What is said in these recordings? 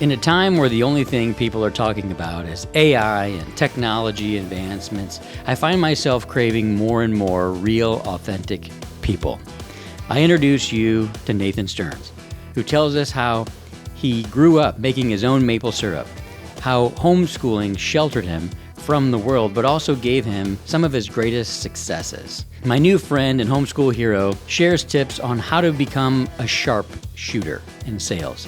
In a time where the only thing people are talking about is AI and technology advancements, I find myself craving more and more real, authentic people. I introduce you to Nathan Stearns, who tells us how he grew up making his own maple syrup, how homeschooling sheltered him from the world, but also gave him some of his greatest successes. My new friend and homeschool hero shares tips on how to become a sharp shooter in sales,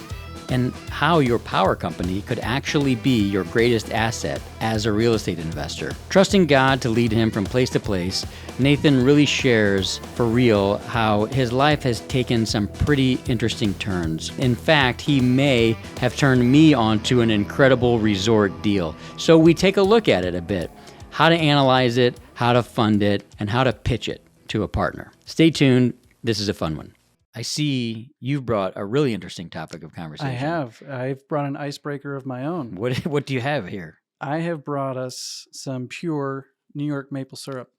and how your power company could actually be your greatest asset as a real estate investor. Trusting God to lead him from place to place, Nathan really shares for real how his life has taken some pretty interesting turns. In fact, he may have turned me onto an incredible resort deal. So we take a look at it a bit, how to analyze it, how to fund it, and how to pitch it to a partner. Stay tuned. This is a fun one. I see you've brought a really interesting topic of conversation. I have. I've brought an icebreaker of my own. What do you have here? I have brought us some pure New York maple syrup.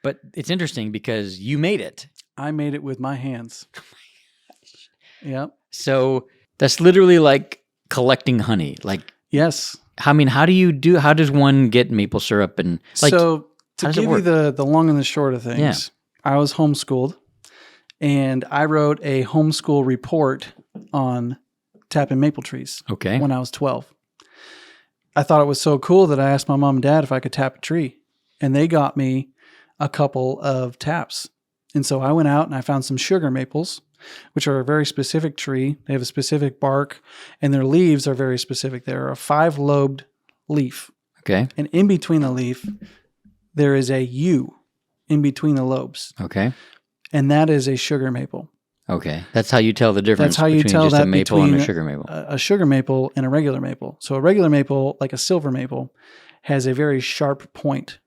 But it's interesting because you made it. I made it with my hands. Oh my gosh. Yep. So that's literally like collecting honey. Like, yes. I mean, how does one get maple syrup? And like, so to give you the long and the short of things, yeah. I was homeschooled. And I wrote a homeschool report on tapping maple trees when I was 12. I thought it was so cool that I asked my mom and dad if I could tap a tree. And they got me a couple of taps. And so I went out and I found some sugar maples, which are a very specific tree. They have a specific bark, and their leaves are very specific. They're a 5-lobed leaf. Okay. And in between the leaf, there is a U in between the lobes. Okay. And that is a sugar maple. Okay. That's how you tell the difference That's how you between tell just that a maple between and a sugar maple. A sugar maple and a regular maple. So a regular maple, like a silver maple, has a very sharp point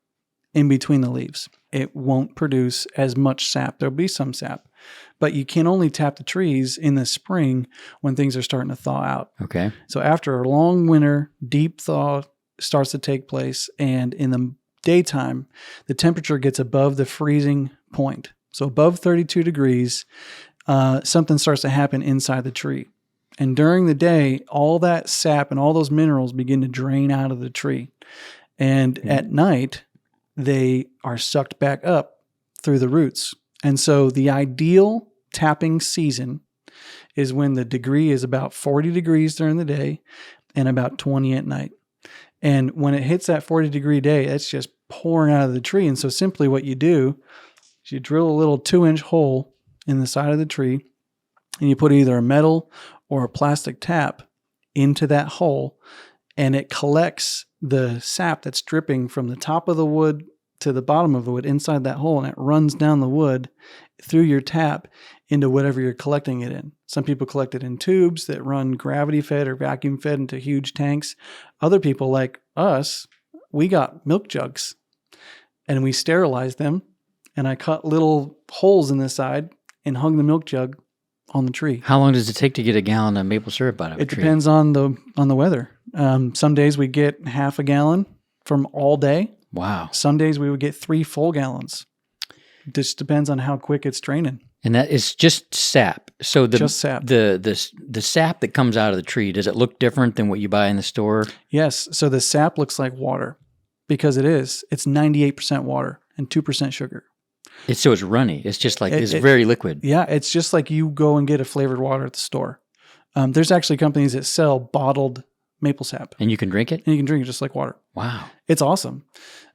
in between the leaves. It won't produce as much sap. There'll be some sap, but you can only tap the trees in the spring when things are starting to thaw out. Okay. So after a long winter, deep thaw starts to take place, and in the daytime, the temperature gets above the freezing point. So above 32 degrees, something starts to happen inside the tree. And during the day, all that sap and all those minerals begin to drain out of the tree. And at night, they are sucked back up through the roots. And so the ideal tapping season is when the degree is about 40 degrees during the day and about 20 at night. And when it hits that 40-degree day, it's just pouring out of the tree. And so simply what you do, you drill a little 2-inch hole in the side of the tree, and you put either a metal or a plastic tap into that hole, and it collects the sap that's dripping from the top of the wood to the bottom of the wood inside that hole, and it runs down the wood through your tap into whatever you're collecting it in. Some people collect it in tubes that run gravity-fed or vacuum-fed into huge tanks. Other people, like us, we got milk jugs, and we sterilized them. And I cut little holes in the side and hung the milk jug on the tree. How long does it take to get a gallon of maple syrup out of a tree? It depends on the weather. Some days we get half a gallon from all day. Wow. Some days we would get 3 full gallons. It just depends on how quick it's draining. And that is just sap. So just sap. The sap that comes out of the tree, does it look different than what you buy in the store? Yes. So the sap looks like water because it is. It's 98% water and 2% sugar. So it's runny. It's just like, it's very liquid. Yeah, it's just like you go and get a flavored water at the store. There's actually companies that sell bottled maple sap. And you can drink it? And you can drink it just like water. Wow. It's awesome.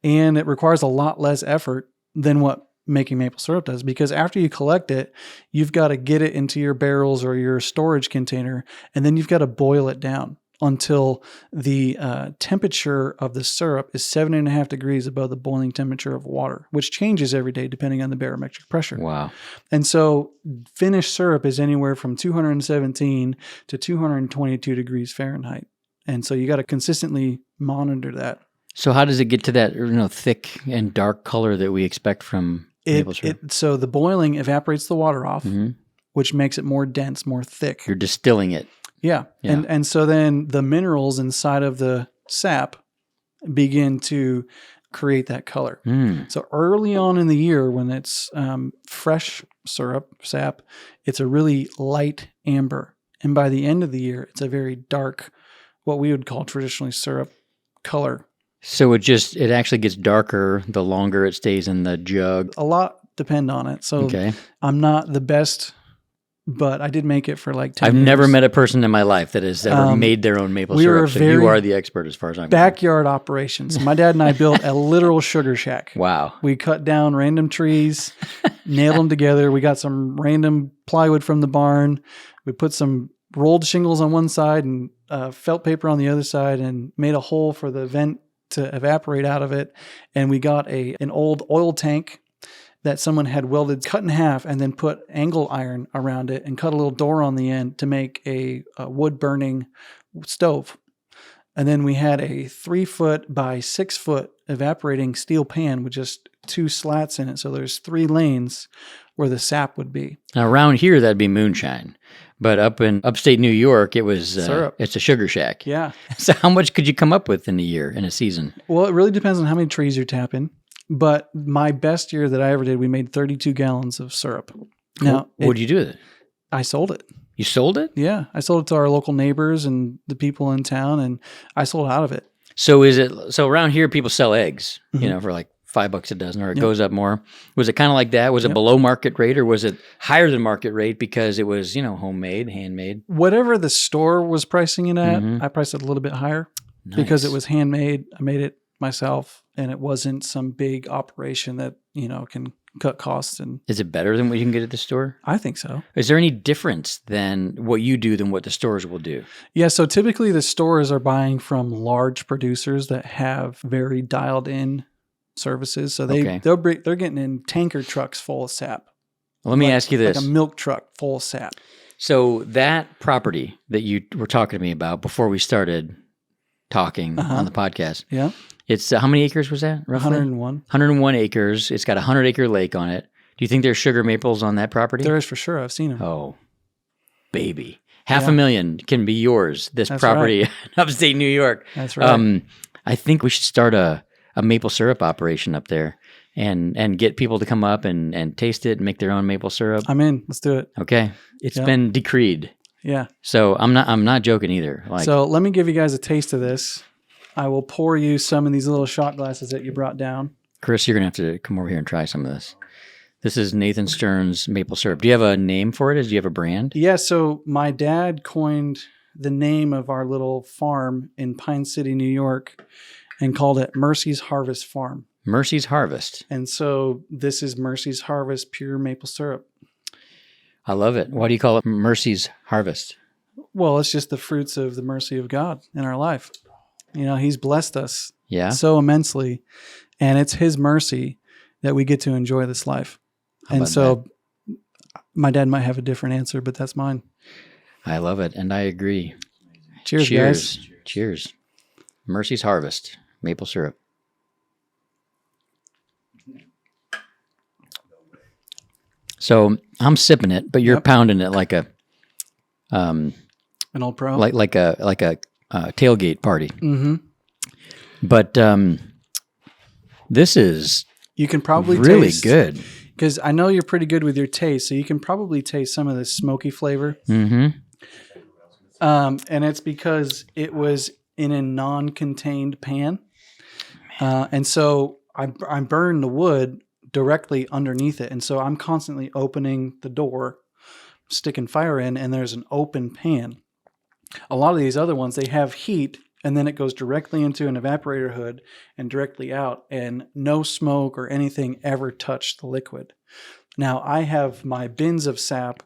And it requires a lot less effort than what making maple syrup does, because after you collect it, you've got to get it into your barrels or your storage container, and then you've got to boil it down until the temperature of the syrup is 7.5 degrees above the boiling temperature of water, which changes every day depending on the barometric pressure. Wow. And so finished syrup is anywhere from 217 to 222 degrees Fahrenheit. And so you got to consistently monitor that. So how does it get to that thick and dark color that we expect from maple syrup? So the boiling evaporates the water off, which makes it more dense, more thick. You're distilling it. Yeah. And so then the minerals inside of the sap begin to create that color. So early on in the year, when it's fresh sap, it's a really light amber. And by the end of the year, it's a very dark, what we would call traditionally syrup color. So it actually gets darker the longer it stays in the jug. A lot depend on it. So Okay. I'm not the best, but I did make it for like 10 I've years. never met a person in my life that has ever made their own maple we were syrup. So very you are the expert as far as I'm concerned. backyard operations. My dad and I built a literal sugar shack. Wow. We cut down random trees, nailed them together. We got some random plywood from the barn. We put some rolled shingles on one side and felt paper on the other side and made a hole for the vent to evaporate out of it. And we got an old oil tank that someone had welded, cut in half, and then put angle iron around it and cut a little door on the end to make a wood burning stove. And then we had a 3-foot by 6-foot evaporating steel pan with just 2 slats in it. So there's 3 lanes where the sap would be. Now around here, that'd be moonshine. But up in upstate New York, it was Syrup. It's a sugar shack. Yeah. So how much could you come up with in a year, in a season? Well, it really depends on how many trees you're tapping. But my best year that I ever did, we made 32 gallons of syrup. Now, What did you do with it? I sold it. You sold it? Yeah. I sold it to our local neighbors and the people in town, and I sold out of it. So around here people sell eggs, for like $5 a dozen, or it goes up more. Was it kind of like that? Was it below market rate, or was it higher than market rate because it was, homemade, handmade? Whatever the store was pricing it at, Mhm. I priced it a little bit higher Nice. because it was handmade. I made it myself, and it wasn't some big operation that, can cut costs. And Is it better than what you can get at the store? I think so. Is there any difference than what you do than what the stores will do? Yeah. So typically the stores are buying from large producers that have very dialed in services. So Okay. they're getting in tanker trucks full of sap. Let me ask you this. Like a milk truck full of sap. So that property that you were talking to me about before we started talking on the podcast, Yeah. it's how many acres was that? Roughly? 101. 101 acres. It's got a 100-acre lake on it. Do you think there's sugar maples on that property? There is for sure. I've seen them. Oh, baby. $500,000 can be yours, this That's property in upstate New York. That's right. I think we should start a maple syrup operation up there and get people to come up and taste it and make their own maple syrup. I'm in. Let's do it. Okay. It's been decreed. Yeah. So I'm not joking either. So let me give you guys a taste of this. I will pour you some of these little shot glasses that you brought down. Chris, you're going to have to come over here and try some of this. This is Nathan Stearns maple syrup. Do you have a name for it? Do you have a brand? Yeah. So my dad coined the name of our little farm in Pine City, New York, and called it Mercy's Harvest Farm. Mercy's Harvest. And so this is Mercy's Harvest pure maple syrup. I love it. Why do you call it Mercy's Harvest? Well, it's just the fruits of the mercy of God in our life. He's blessed us Yeah. so immensely, and it's his mercy that we get to enjoy this life. How And about so my dad might have a different answer, but that's mine. I love it, and I agree. Cheers, guys. Cheers. Mercy's Harvest maple syrup. So I'm sipping it, but you're pounding it like a An old pro. like a tailgate party. Mm-hmm. But this is You can probably really taste, good. because I know you're pretty good with your taste, so you can probably taste some of the smoky flavor. Mm-hmm. And it's because it was in a non-contained pan. And so I burned the wood directly underneath it. And so I'm constantly opening the door, sticking fire in, and there's an open pan. A lot of these other ones, they have heat, and then it goes directly into an evaporator hood and directly out, and no smoke or anything ever touched the liquid. Now, I have my bins of sap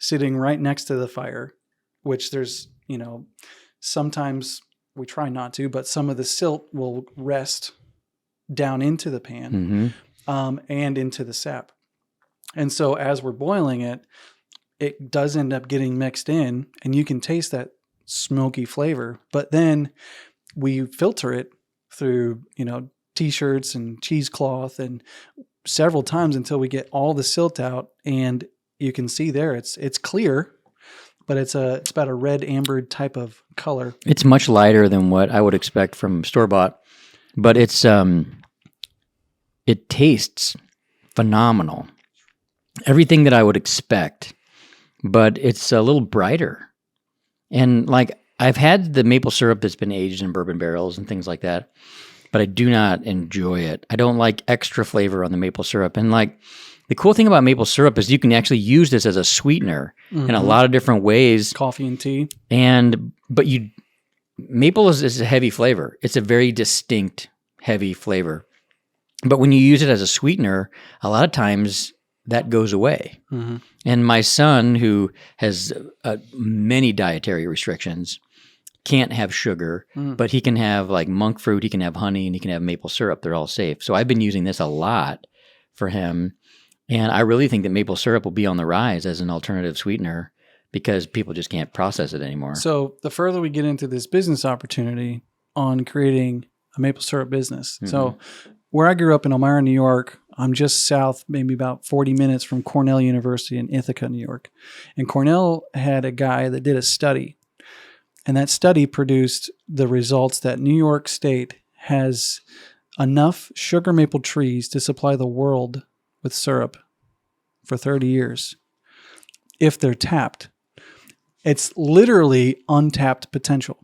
sitting right next to the fire, which there's, sometimes we try not to, but some of the silt will rest down into the pan and into the sap. And so as we're boiling it, it does end up getting mixed in, and you can taste that smoky flavor. But then we filter it through, T-shirts and cheesecloth and several times until we get all the silt out. And you can see there it's clear, but it's about a red amber type of color. It's much lighter than what I would expect from store-bought, but it tastes phenomenal. Everything that I would expect, but it's a little brighter And like I've had the maple syrup that's been aged in bourbon barrels and things like that, but I do not enjoy it. I don't like extra flavor on the maple syrup. And like the cool thing about maple syrup is you can actually use this as a sweetener in a lot of different ways. Coffee and tea. But maple is a heavy flavor. It's a very distinct heavy flavor. But when you use it as a sweetener, a lot of times that goes away. Mm-hmm. And my son, who has many dietary restrictions, can't have sugar, but he can have like monk fruit, he can have honey, and he can have maple syrup. They're all safe. So I've been using this a lot for him. And I really think that maple syrup will be on the rise as an alternative sweetener because people just can't process it anymore. So the further we get into this business opportunity on creating a maple syrup business. Mm-hmm. So where I grew up in Elmira, New York, I'm just south, maybe about 40 minutes from Cornell University in Ithaca, New York. And Cornell had a guy that did a study. And that study produced the results that New York State has enough sugar maple trees to supply the world with syrup for 30 years if they're tapped. It's literally untapped potential.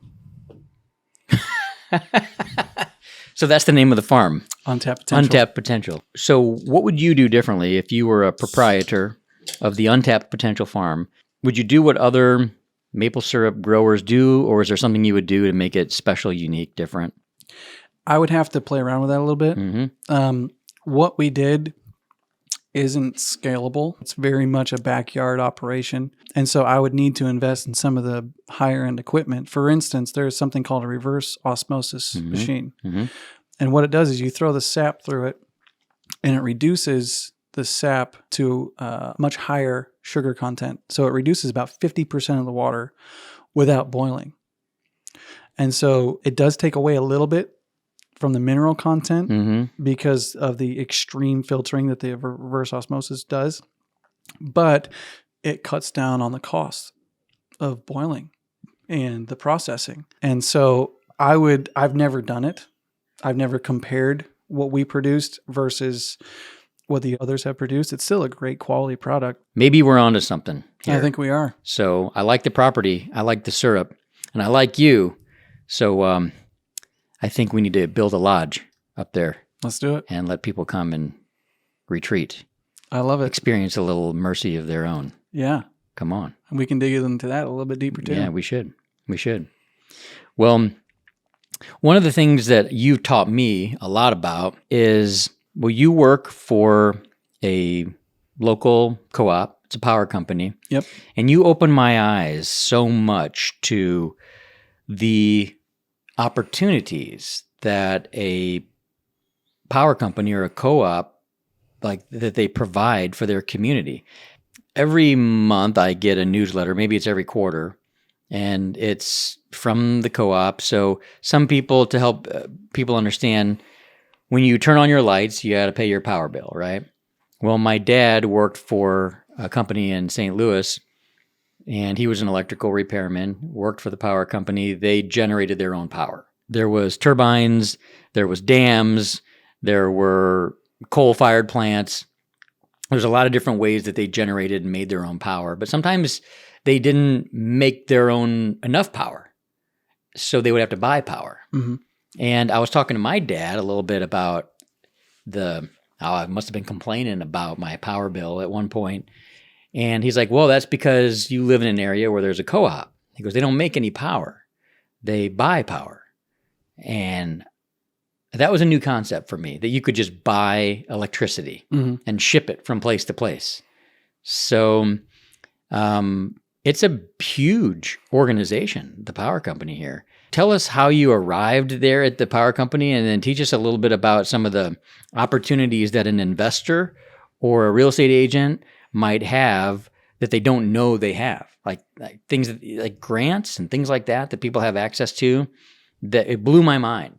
So that's the name of the farm. Untapped potential. Untapped potential. So what would you do differently if you were a proprietor of the Untapped Potential Farm? Would you do what other maple syrup growers do, or is there something you would do to make it special, unique, different? I would have to play around with that a little bit. Mm-hmm. What we did isn't scalable. It's very much a backyard operation. And so I would need to invest in some of the higher end equipment. For instance, there's something called a reverse osmosis machine. Mm-hmm. And what it does is you throw the sap through it and it reduces the sap to much higher sugar content. So it reduces about 50% of the water without boiling. And so it does take away a little bit from the mineral content because of the extreme filtering that the reverse osmosis does. But it cuts down on the cost of boiling and the processing. And so I've never done it. I've never compared what we produced versus what the others have produced. It's still a great quality product. Maybe we're onto something here. I think we are. So I like the property. I like the syrup. And I like you. So I think we need to build a lodge up there. Let's do it. And let people come and retreat. I love it. Experience a little mercy of their own. Yeah. Come on. And we can dig into that a little bit deeper too. Yeah, we should. We should. Well, one of the things that you've taught me a lot about is, well, you work for a local co-op. It's a power company. Yep. And you opened my eyes so much to the opportunities that a power company or a co-op like that they provide for their community. Every month I get a newsletter, maybe it's every quarter, and it's from the co-op. So some people, to help people understand, when you turn on your lights, you got to pay your power bill, right? Well, my dad worked for a company in St. Louis, and he was an electrical repairman, worked for the power company. They generated their own power. There was turbines, there was dams, there were coal-fired plants. There's a lot of different ways that they generated and made their own power, but sometimes they didn't make their own enough power, so they would have to buy power. Mm-hmm. And I was talking to my dad a little bit about I must have been complaining about my power bill at one point. And he's like, well, that's because you live in an area where there's a co-op. He goes, they don't make any power. They buy power. And that was a new concept for me, that you could just buy electricity and ship it from place to place. So it's a huge organization, the power company here. Tell us how you arrived there at the power company, and then teach us a little bit about some of the opportunities that an investor or a real estate agent might have that they don't know they have, like things like grants and things like that people have access to. That it blew my mind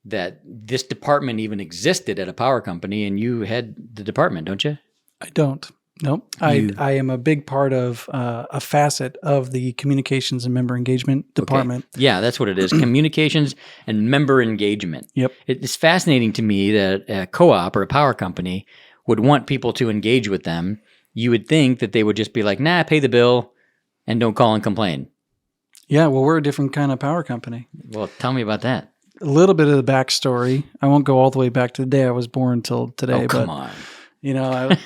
that this department even existed at a power company, and you head the department, don't you? I don't. Nope. I am a big part of a facet of the communications and member engagement department. Okay. Yeah, that's what it is. Communications and member engagement. Yep. It's fascinating to me that a co-op or a power company would want people to engage with them. You would think that they would just be like, nah, pay the bill and don't call and complain. Yeah, well, we're a different kind of power company. Well, tell me about that. A little bit of the backstory. I won't go all the way back to the day I was born till today. Oh, come on. I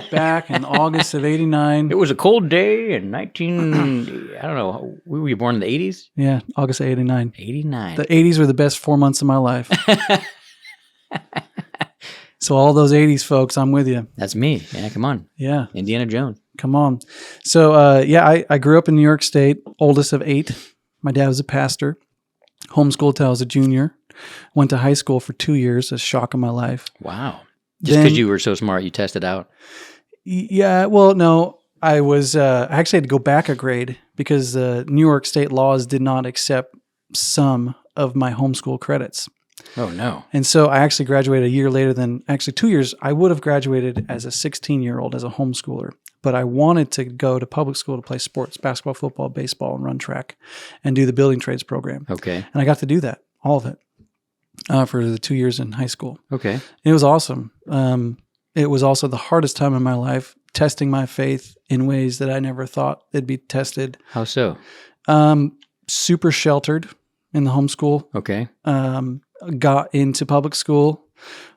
back in August of 89. It was a cold day in I don't know, were you born in the 80s? Yeah, August of 89. 89. The 80s were the best 4 months of my life. So all those 80s folks, I'm with you. That's me. Yeah, come on. Yeah. Indiana Jones. Come on. So, I grew up in New York State, oldest of 8. My dad was a pastor. Homeschooled till I was a junior. Went to high school for 2 years, a shock of my life. Wow. Just because you were so smart, you tested out? Yeah, well, no. I actually had to go back a grade because the New York State laws did not accept some of my homeschool credits. Oh, no. And so I actually graduated a year later than, actually 2 years. I would have graduated as a 16-year-old as a homeschooler, but I wanted to go to public school to play sports, basketball, football, baseball, and run track and do the building trades program. Okay. And I got to do that, all of it, for the 2 years in high school. Okay. It was awesome. It was also the hardest time in my life, testing my faith in ways that I never thought it'd be tested. How so? Super sheltered in the homeschool. Okay. Got into public school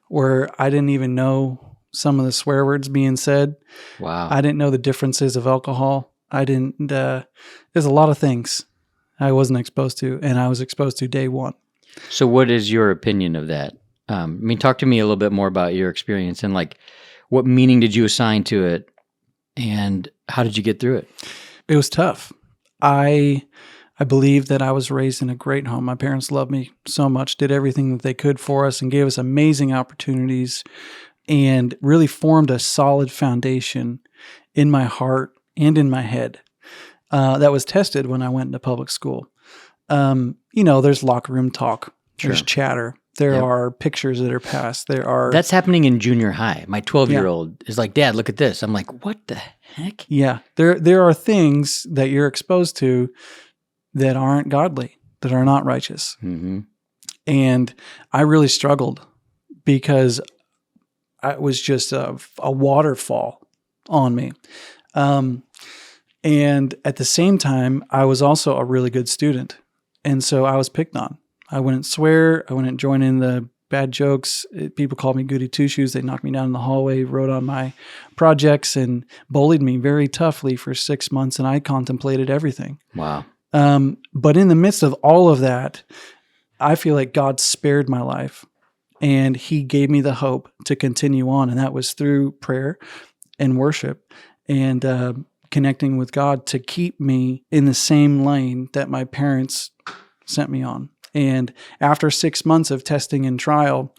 where I didn't even know some of the swear words being said. Wow. I didn't know the differences of alcohol. There's a lot of things I wasn't exposed to, and I was exposed to day one. So what is your opinion of that? Talk to me a little bit more about your experience and what meaning did you assign to it and how did you get through it? It was tough. I believe that I was raised in a great home. My parents loved me so much, did everything that they could for us and gave us amazing opportunities and really formed a solid foundation in my heart and in my head that was tested when I went into public school. There's locker room talk. There's chatter. There are pictures that are passed. That's happening in junior high. My 12-year-old is like, Dad, look at this. I'm like, what the heck? Yeah. There are things that you're exposed to that aren't godly, that are not righteous. Mm-hmm. And I really struggled because it was just a waterfall on me. And at the same time, I was also a really good student. And so I was picked on. I wouldn't swear. I wouldn't join in the bad jokes. People called me Goody Two-Shoes. They knocked me down in the hallway, wrote on my projects, and bullied me very toughly for 6 months. And I contemplated everything. Wow. But in the midst of all of that, I feel like God spared my life and he gave me the hope to continue on. And that was through prayer and worship and connecting with God to keep me in the same lane that my parents sent me on. And after 6 months of testing and trial,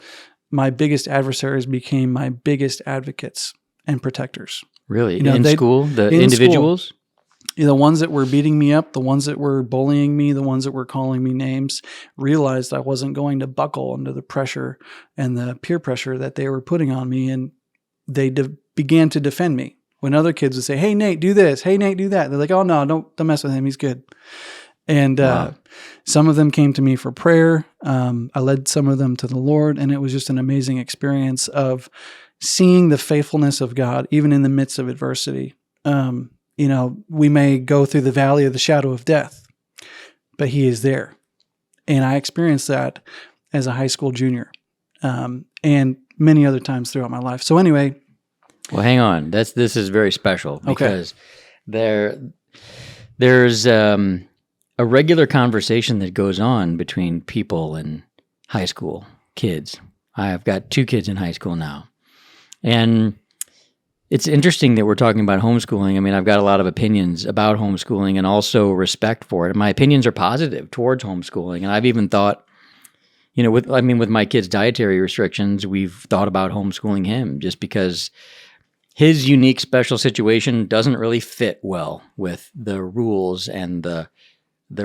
my biggest adversaries became my biggest advocates and protectors. Really? In school? The individuals? School, the ones that were beating me up, the ones that were bullying me, the ones that were calling me names, realized I wasn't going to buckle under the pressure and the peer pressure that they were putting on me. And they began to defend me. When other kids would say, hey, Nate, do this. Hey, Nate, do that. They're like, oh, no, don't mess with him. He's good. And some of them came to me for prayer. I led some of them to the Lord. And it was just an amazing experience of seeing the faithfulness of God, even in the midst of adversity. We may go through the valley of the shadow of death, but he is there. And I experienced that as a high school junior and many other times throughout my life. So anyway. Well, hang on. This is very special because there's a regular conversation that goes on between people in high school, kids. I've got 2 kids in high school now. And it's interesting that we're talking about homeschooling. I mean, I've got a lot of opinions about homeschooling and also respect for it. And my opinions are positive towards homeschooling. And I've even thought, with my kids' dietary restrictions, we've thought about homeschooling him just because his unique special situation doesn't really fit well with the rules and the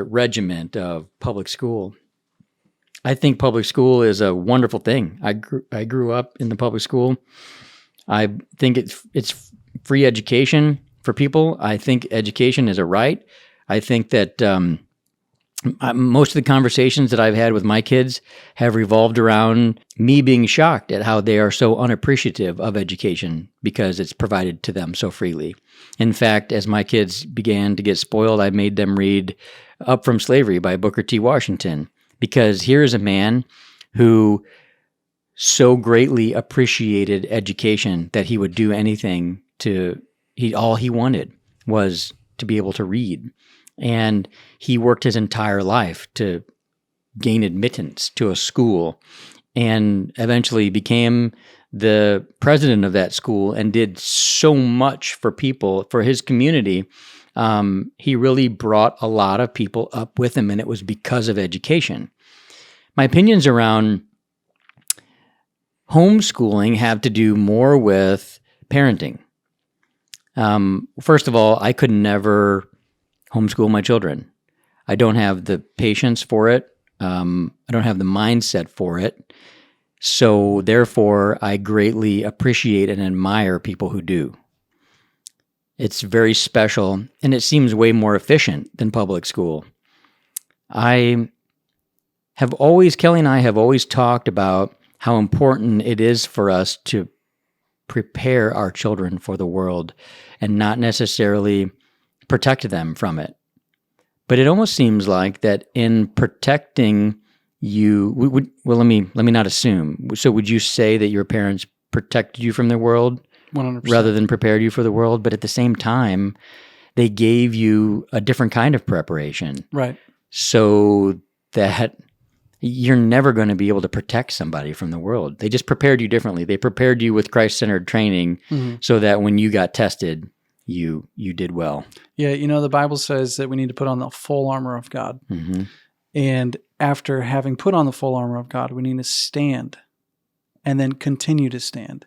regiment of public school. I think public school is a wonderful thing. I grew up in the public school. I think it's free education for people. I think education is a right. I think that most of the conversations that I've had with my kids have revolved around me being shocked at how they are so unappreciative of education because it's provided to them so freely. In fact, as my kids began to get spoiled, I made them read Up from Slavery by Booker T. Washington, because here is a man who so greatly appreciated education that he would do anything all he wanted was to be able to read. And he worked his entire life to gain admittance to a school and eventually became the president of that school and did so much for people, for his community. He really brought a lot of people up with him, and it was because of education. My opinions around homeschooling have to do more with parenting. First of all, I could never homeschool my children. I don't have the patience for it. I don't have the mindset for it. So therefore, I greatly appreciate and admire people who do. It's very special, and it seems way more efficient than public school. Kelly and I have always talked about how important it is for us to prepare our children for the world and not necessarily protect them from it. But it almost seems like that in protecting you, let me not assume. So would you say that your parents protected you from the world 100%. rather than prepared you for the world? But at the same time, they gave you a different kind of preparation. Right. So that you're never going to be able to protect somebody from the world. They just prepared you differently. They prepared you with Christ-centered training so that when you got tested, you did well. Yeah, the Bible says that we need to put on the full armor of God. Mm-hmm. And after having put on the full armor of God, we need to stand and then continue to stand.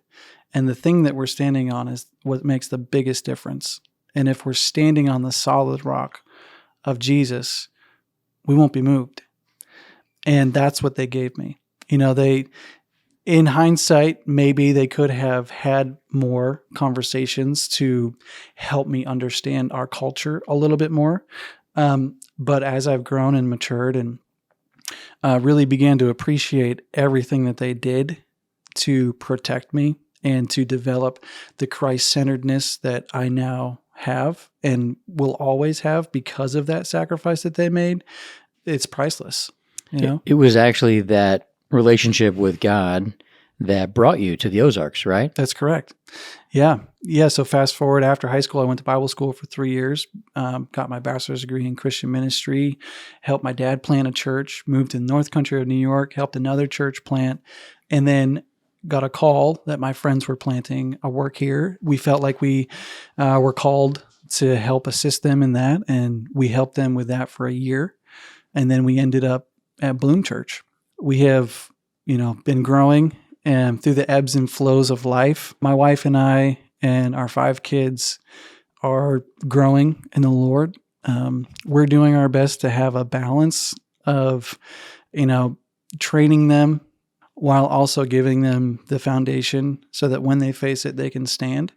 And the thing that we're standing on is what makes the biggest difference. And if we're standing on the solid rock of Jesus, we won't be moved. And that's what they gave me. In hindsight, maybe they could have had more conversations to help me understand our culture a little bit more. But as I've grown and matured and really began to appreciate everything that they did to protect me and to develop the Christ-centeredness that I now have and will always have because of that sacrifice that they made, it's priceless. It was actually that relationship with God that brought you to the Ozarks, right? That's correct. Yeah. So fast forward, after high school, I went to Bible school for 3 years, got my bachelor's degree in Christian ministry, helped my dad plant a church, moved to the North Country of New York, helped another church plant, and then got a call that my friends were planting a work here. We felt like we were called to help assist them in that, and we helped them with that for a year. And then we ended up at Bloom Church. We have, been growing and through the ebbs and flows of life. My wife and I and our 5 kids are growing in the Lord. We're doing our best to have a balance of, training them while also giving them the foundation so that when they face it, they can stand.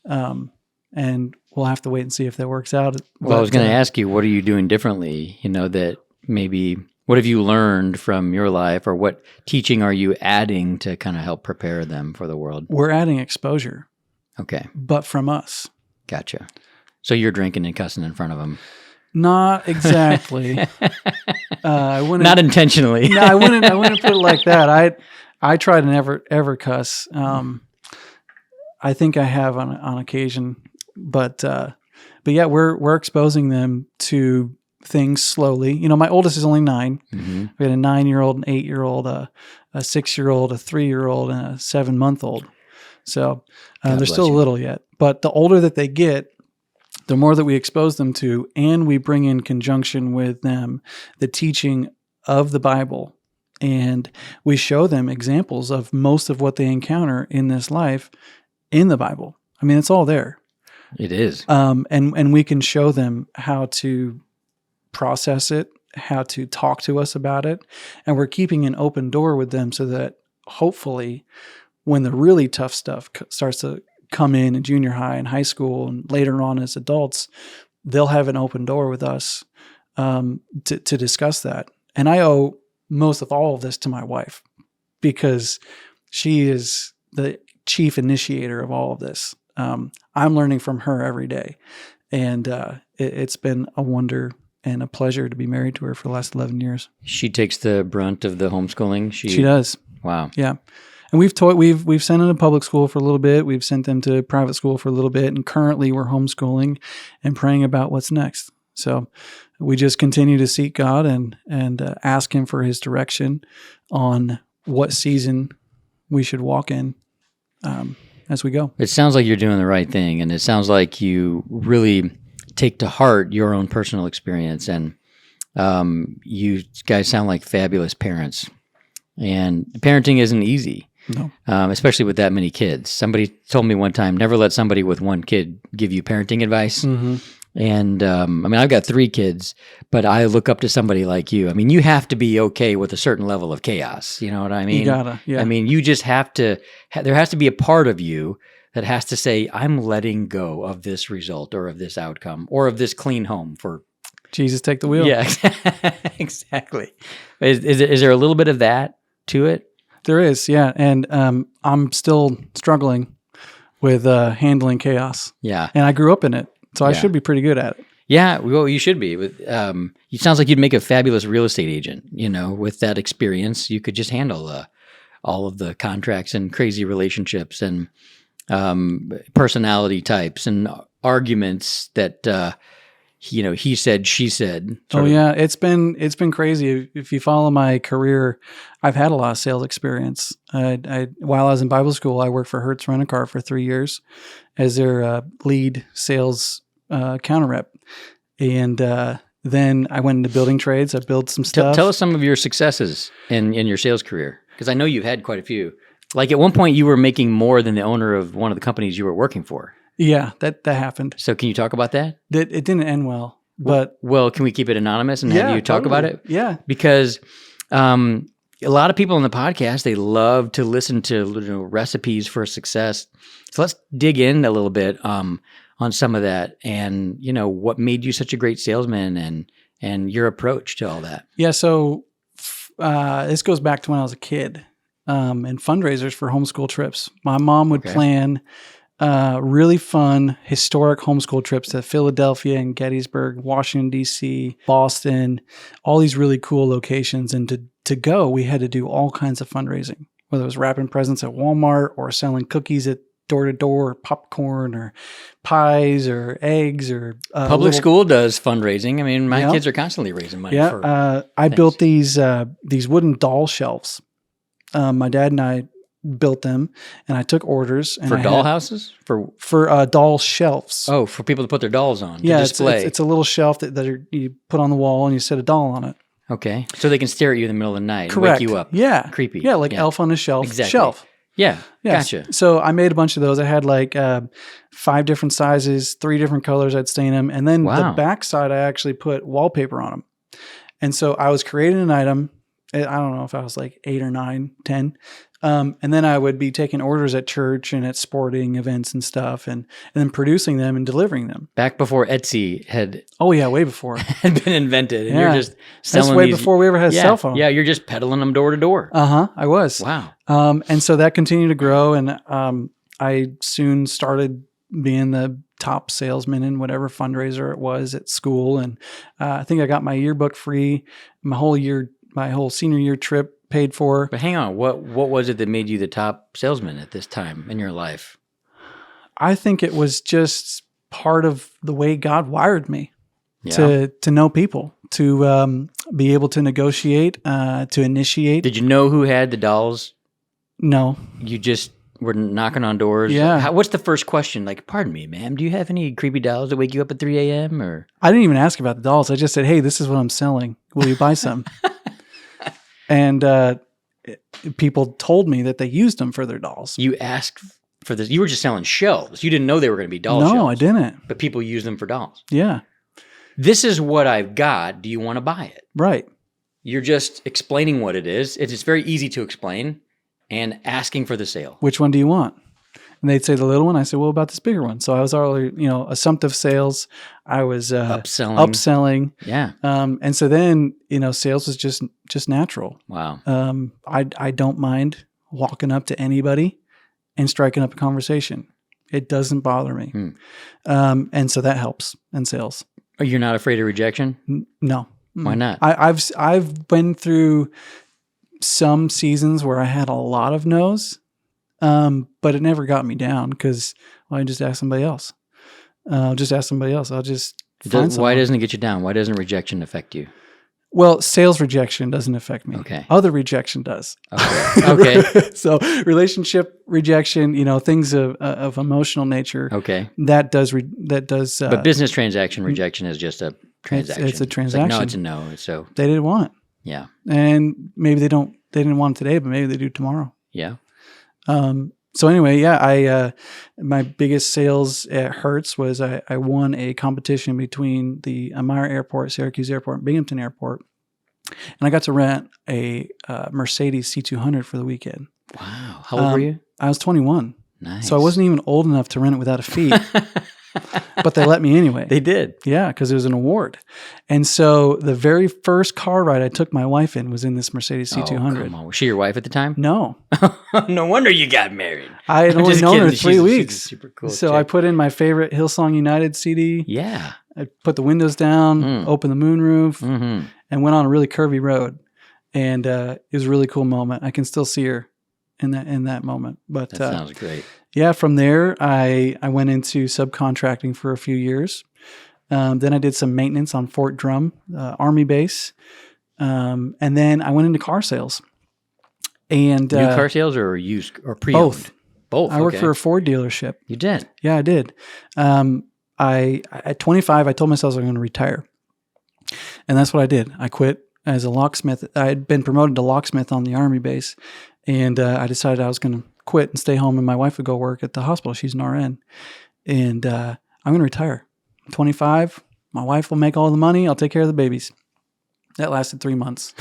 And we'll have to wait and see if that works out. Well, I was going to ask you, what are you doing differently? That maybe, what have you learned from your life, or what teaching are you adding to kind of help prepare them for the world? We're adding exposure. Okay. But from us. Gotcha. So you're drinking and cussing in front of them. Not exactly. I wouldn't. Not intentionally. No, I wouldn't put it like that. I try to never ever cuss. I think I have on occasion, but yeah, we're exposing them to things slowly. My oldest is only 9. Mm-hmm. We had a 9-year-old, an 8-year-old, a 6-year-old, a 3-year-old, and a 7-month-old. So they're still little yet. But the older that they get, the more that we expose them to, and we bring in conjunction with them the teaching of the Bible, and we show them examples of most of what they encounter in this life in the Bible. I mean, it's all there. It is. And we can show them how to process it, how to talk to us about it, and we're keeping an open door with them so that hopefully when the really tough stuff starts to come in junior high and high school and later on as adults, they'll have an open door with us to discuss that. And I owe most of all of this to my wife because she is the chief initiator of all of this. I'm learning from her every day, and it's been a wonder and a pleasure to be married to her for the last 11 years. She takes the brunt of the homeschooling. She does. Wow. Yeah. And we've sent them to public school for a little bit. We've sent them to private school for a little bit. And currently we're homeschooling and praying about what's next. So we just continue to seek God and ask him for his direction on what season we should walk in as we go. It sounds like you're doing the right thing. And it sounds like you really take to heart your own personal experience. And you guys sound like fabulous parents. And parenting isn't easy. No. Especially with that many kids. Somebody told me one time, never let somebody with one kid give you parenting advice. Mm-hmm. And I've got 3 kids, but I look up to somebody like you. I mean, you have to be okay with a certain level of chaos. You know what I mean? You gotta, yeah. I mean, you just have to, there has to be a part of you that has to say, I'm letting go of this result or of this outcome or of this clean home for Jesus, take the wheel. Yeah, exactly. Is there a little bit of that to it? There is, yeah. And I'm still struggling with handling chaos. Yeah. And I grew up in it, so I should be pretty good at it. Yeah, well, you should be. It sounds like you'd make a fabulous real estate agent. You know, with that experience, you could just handle all of the contracts and crazy relationships and personality types and arguments that he said, she said. Yeah, it's been crazy. If you follow my career, I've had a lot of sales experience. While I was in Bible school, I worked for Hertz Rent-A-Car for 3 years as their lead sales counter rep, and then I went into building trades. I built some stuff. Tell us some of your successes in your sales career, because I know you've had quite a few. Like at one point, you were making more than the owner of one of the companies you were working for. Yeah, that happened. So can you talk about that? It didn't end well, but well, can we keep it anonymous and have you talk about it? Yeah, because a lot of people on the podcast, they love to listen to recipes for success. So let's dig in a little bit on some of that, and what made you such a great salesman, and your approach to all that. Yeah, so this goes back to when I was a kid, and fundraisers for homeschool trips. My mom would plan really fun historic homeschool trips to Philadelphia and Gettysburg, Washington, D.C., Boston, all these really cool locations. And to go, we had to do all kinds of fundraising, whether it was wrapping presents at Walmart or selling cookies at door to door, or popcorn or pies or eggs or public school does fundraising. I mean, my kids are constantly raising money. For I built these wooden doll shelves. My dad and I built them, and I took orders. And for doll houses? For doll shelves. Oh, for people to put their dolls on, yeah, to display. It's a little shelf that you put on the wall, and you set a doll on it. Okay. So they can stare at you in the middle of the night Correct. And wake you up. Yeah. Creepy. Yeah, like Elf on a Shelf. Exactly. Shelf. Yeah. Yes. Gotcha. So I made a bunch of those. I had like 5 different sizes, 3 different colors I'd stain them. And then the back side, I actually put wallpaper on them. And so I was creating an item. I don't know if I was like 8 or 9, 10. And then I would be taking orders at church and at sporting events and stuff, and then producing them and delivering them. Back before Etsy had way before had been invented, and you're just selling. That's way before we ever had a cell phone. Yeah, you're just peddling them door to door. I was. Wow. And so that continued to grow, and I soon started being the top salesman in whatever fundraiser it was at school, and I think I got my yearbook free, my whole senior year trip paid for. But hang on, what was it that made you the top salesman at this time in your life? I think it was just part of the way God wired me to know people, to be able to negotiate, to initiate. Did you know who had the dolls? No. You just were knocking on doors? Yeah. What's the first question? Like, pardon me, ma'am, do you have any creepy dolls that wake you up at 3 a.m.? Or I didn't even ask about the dolls. I just said, hey, this is what I'm selling. Will you buy some? And people told me that they used them for their dolls. You asked for this. You were just selling shelves. You didn't know they were going to be doll shelves. No, I didn't. But people use them for dolls. Yeah. This is what I've got. Do you want to buy it? Right. You're just explaining what it is. It's very easy to explain and asking for the sale. Which one do you want? And they'd say the little one. I said, well, about this bigger one. So I was already, assumptive sales. I was upselling. Yeah. And so then, sales was just natural. Wow. I don't mind walking up to anybody and striking up a conversation. It doesn't bother me. And so that helps in sales. Oh, you're not afraid of rejection? No. Why not? I've been through some seasons where I had a lot of no's, but it never got me down because I just ask somebody else. I'll just ask somebody else. I'll just find someone. Why doesn't it get you down? Why doesn't rejection affect you? Well, sales rejection doesn't affect me. Okay. Other rejection does. Okay. So relationship rejection, things of emotional nature. Okay. That does. But business transaction rejection is just a transaction. It's a transaction. Like, no, it's a no. So they didn't want it. Yeah. And maybe they didn't want it today, but maybe they do tomorrow. Yeah. So anyway, yeah, my biggest sales at Hertz was I won a competition between the Meyer Airport, Syracuse Airport, and Binghamton Airport. And I got to rent a Mercedes C200 for the weekend. Wow. How old were you? I was 21. Nice. So I wasn't even old enough to rent it without a fee. But they let me anyway. They did. Yeah, because it was an award. And so the very first car ride I took my wife in was in this Mercedes C200. Oh, come on. Was she your wife at the time? No. No wonder you got married. I had only known her 3 weeks. She's a super cool so chick. I put in my favorite Hillsong United CD. Yeah. I put the windows down, opened the moonroof, and went on a really curvy road. And it was a really cool moment. I can still see her in that moment. But that sounds great. Yeah, from there, I went into subcontracting for a few years. Then I did some maintenance on Fort Drum, Army base. And then I went into car sales. And New car sales or used or pre-owned? Both. Both. I worked for a Ford dealership. You did? Yeah, I did. At 25, I told myself I was going to retire. And that's what I did. I quit as a locksmith. I had been promoted to locksmith on the Army base. And I decided I was going to quit and stay home, and my wife would go work at the hospital. She's an RN. And I'm going to retire. I'm 25. My wife will make all the money. I'll take care of the babies. That lasted 3 months.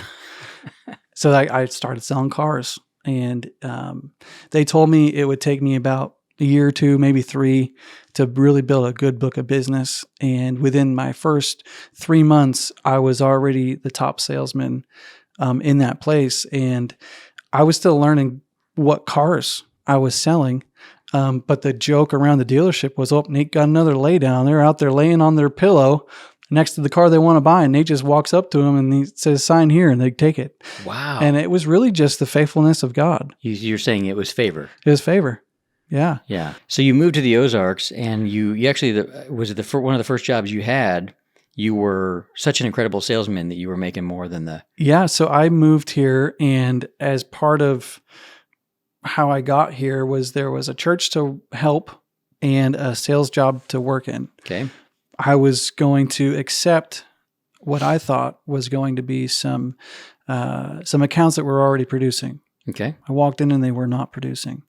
So I started selling cars. And they told me it would take me about a year or two, maybe 3, to really build a good book of business. And within my first 3 months, I was already the top salesman in that place. And I was still learning what cars I was selling. But the joke around the dealership was, oh, Nate got another lay down. They're out there laying on their pillow next to the car they want to buy. And Nate just walks up to him and he says, sign here, and they take it. Wow. And it was really just the faithfulness of God. You're saying it was favor. It was favor. Yeah. Yeah. So you moved to the Ozarks, and you actually, was it one of the first jobs you had? You were such an incredible salesman that you were making more than the... Yeah. So I moved here, and as part of how I got here there was a church to help and a sales job to work in. Okay. I was going to accept what I thought was going to be some accounts that were already producing. Okay. I walked in and they were not producing.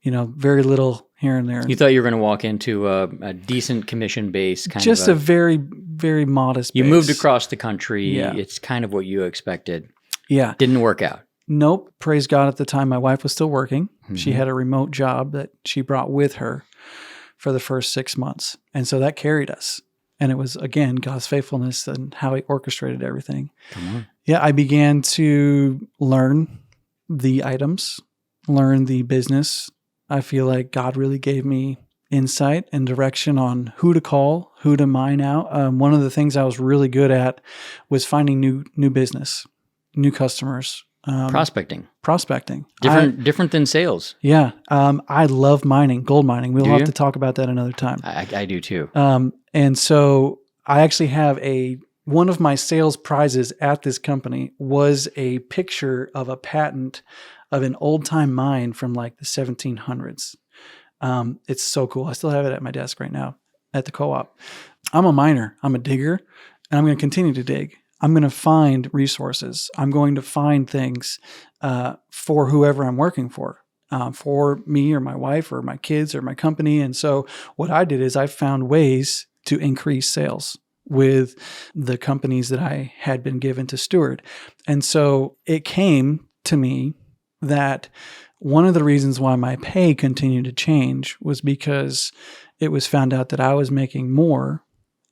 Very little here and there. You thought you were going to walk into a decent commission base kind Just of a very, very modest You base. moved across the country. Yeah. It's kind of what you expected. Yeah. Didn't work out. Nope. Praise God. At the time, my wife was still working. Mm-hmm. She had a remote job that she brought with her for the first 6 months. And so that carried us. And it was, again, God's faithfulness and how he orchestrated everything. Come on. Yeah. I began to learn the items, learn the business. I feel like God really gave me insight and direction on who to call, who to mine out. One of the things I was really good at was finding new business, new customers. Prospecting. Different than sales. Yeah. I love mining, gold mining. We'll Do have you? to talk about that another time. I do too. And so I actually have one of my sales prizes at this company was a picture of a patent of an old time mine from like the 1700s. It's so cool. I still have it at my desk right now at the co-op. I'm a miner. I'm a digger, and I'm going to continue to dig. I'm going to find resources. I'm going to find things for whoever I'm working for me or my wife or my kids or my company. And so what I did is I found ways to increase sales with the companies that I had been given to steward. And so it came to me that one of the reasons why my pay continued to change was because it was found out that I was making more.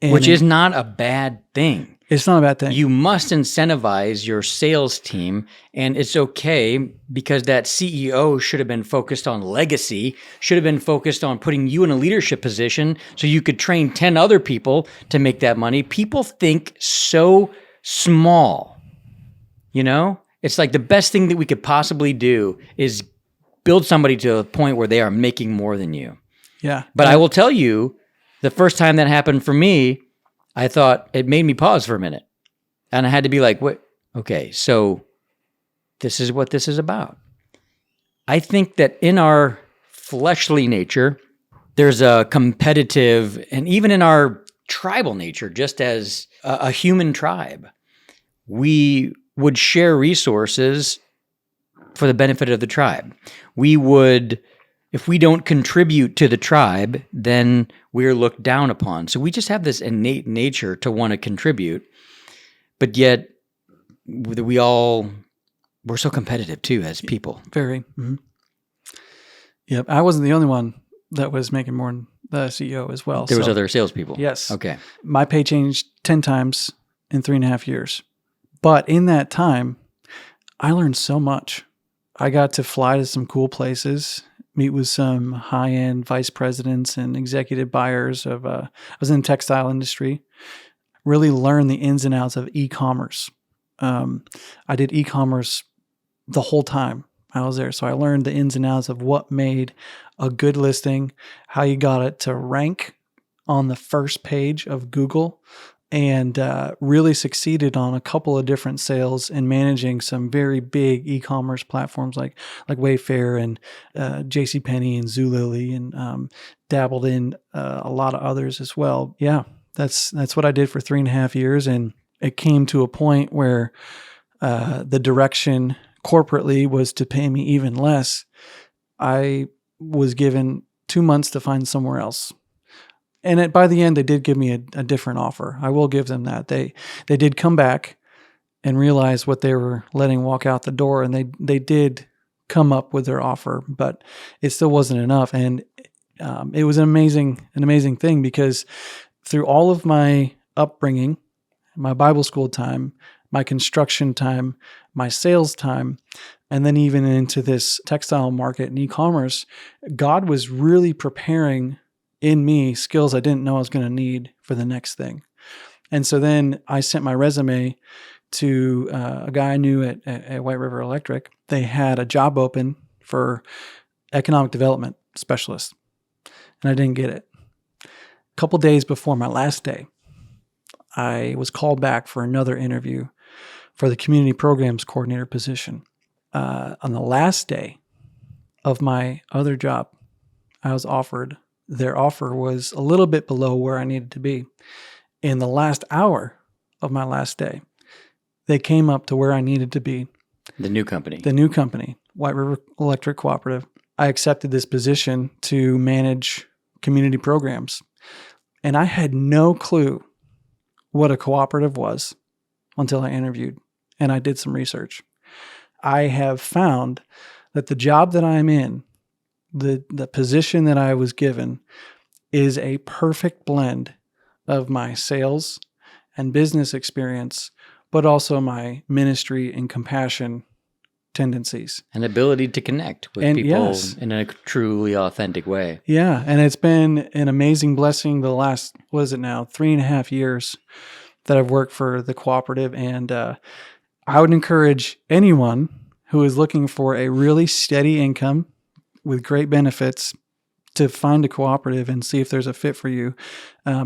Which is not a bad thing. It's not a bad thing. You must incentivize your sales team, and it's okay because that CEO should have been focused on legacy, should have been focused on putting you in a leadership position so you could train 10 other people to make that money. People think so small, you know? It's like the best thing that we could possibly do is build somebody to a point where they are making more than you. Yeah. But I will tell you, the first time that happened for me, I thought it made me pause for a minute. And I had to be like, what? Okay, so this is what this is about. I think that in our fleshly nature, there's a competitive, and even in our tribal nature, just as a human tribe, we would share resources for the benefit of the tribe. We would, if we don't contribute to the tribe, then we're looked down upon. So we just have this innate nature to want to contribute, but yet we're so competitive too as people. Very. Mm-hmm. Yep. I wasn't the only one that was making more than the CEO as well. There was other salespeople. Yes. Okay. My pay changed 10 times in 3.5 years. But in that time, I learned so much. I got to fly to some cool places, meet with some high-end vice presidents and executive buyers of, I was in the textile industry, really learn the ins and outs of e-commerce. I did e-commerce the whole time I was there. So I learned the ins and outs of what made a good listing, how you got it to rank on the first page of Google, and really succeeded on a couple of different sales and managing some very big e-commerce platforms like Wayfair and JCPenney and Zulily, and dabbled in a lot of others as well. Yeah, that's what I did for 3.5 years, and it came to a point where the direction corporately was to pay me even less. I was given 2 months to find somewhere else. And by the end, they did give me a different offer. I will give them that. They did come back and realize what they were letting walk out the door, and they did come up with their offer, but it still wasn't enough. And it was an amazing thing, because through all of my upbringing, my Bible school time, my construction time, my sales time, and then even into this textile market and e-commerce, God was really preparing in me skills I didn't know I was going to need for the next thing. And so then I sent my resume to a guy I knew at White River Electric. They had a job open for economic development specialist, and I didn't get it. A couple days before my last day, I was called back for another interview for the community programs coordinator position. On the last day of my other job, I was offered. Their offer was a little bit below where I needed to be. In the last hour of my last day, they came up to where I needed to be. The new company, White River Electric Cooperative. I accepted this position to manage community programs. And I had no clue what a cooperative was until I interviewed and I did some research. I have found that the job that I'm in, the position that I was given, is a perfect blend of my sales and business experience, but also my ministry and compassion tendencies. An ability to connect with people in a truly authentic way. Yeah, and it's been an amazing blessing the last, 3.5 years that I've worked for the cooperative. And I would encourage anyone who is looking for a really steady income with great benefits to find a cooperative and see if there's a fit for you,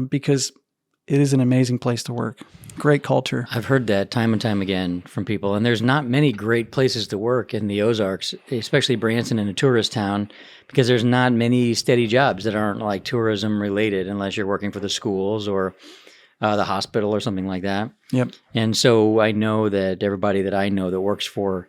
because it is an amazing place to work. Great culture. I've heard that time and time again from people, and there's not many great places to work in the Ozarks, especially Branson, in a tourist town, because there's not many steady jobs that aren't like tourism related, unless you're working for the schools or the hospital or something like that. Yep. And so I know that everybody that I know that works for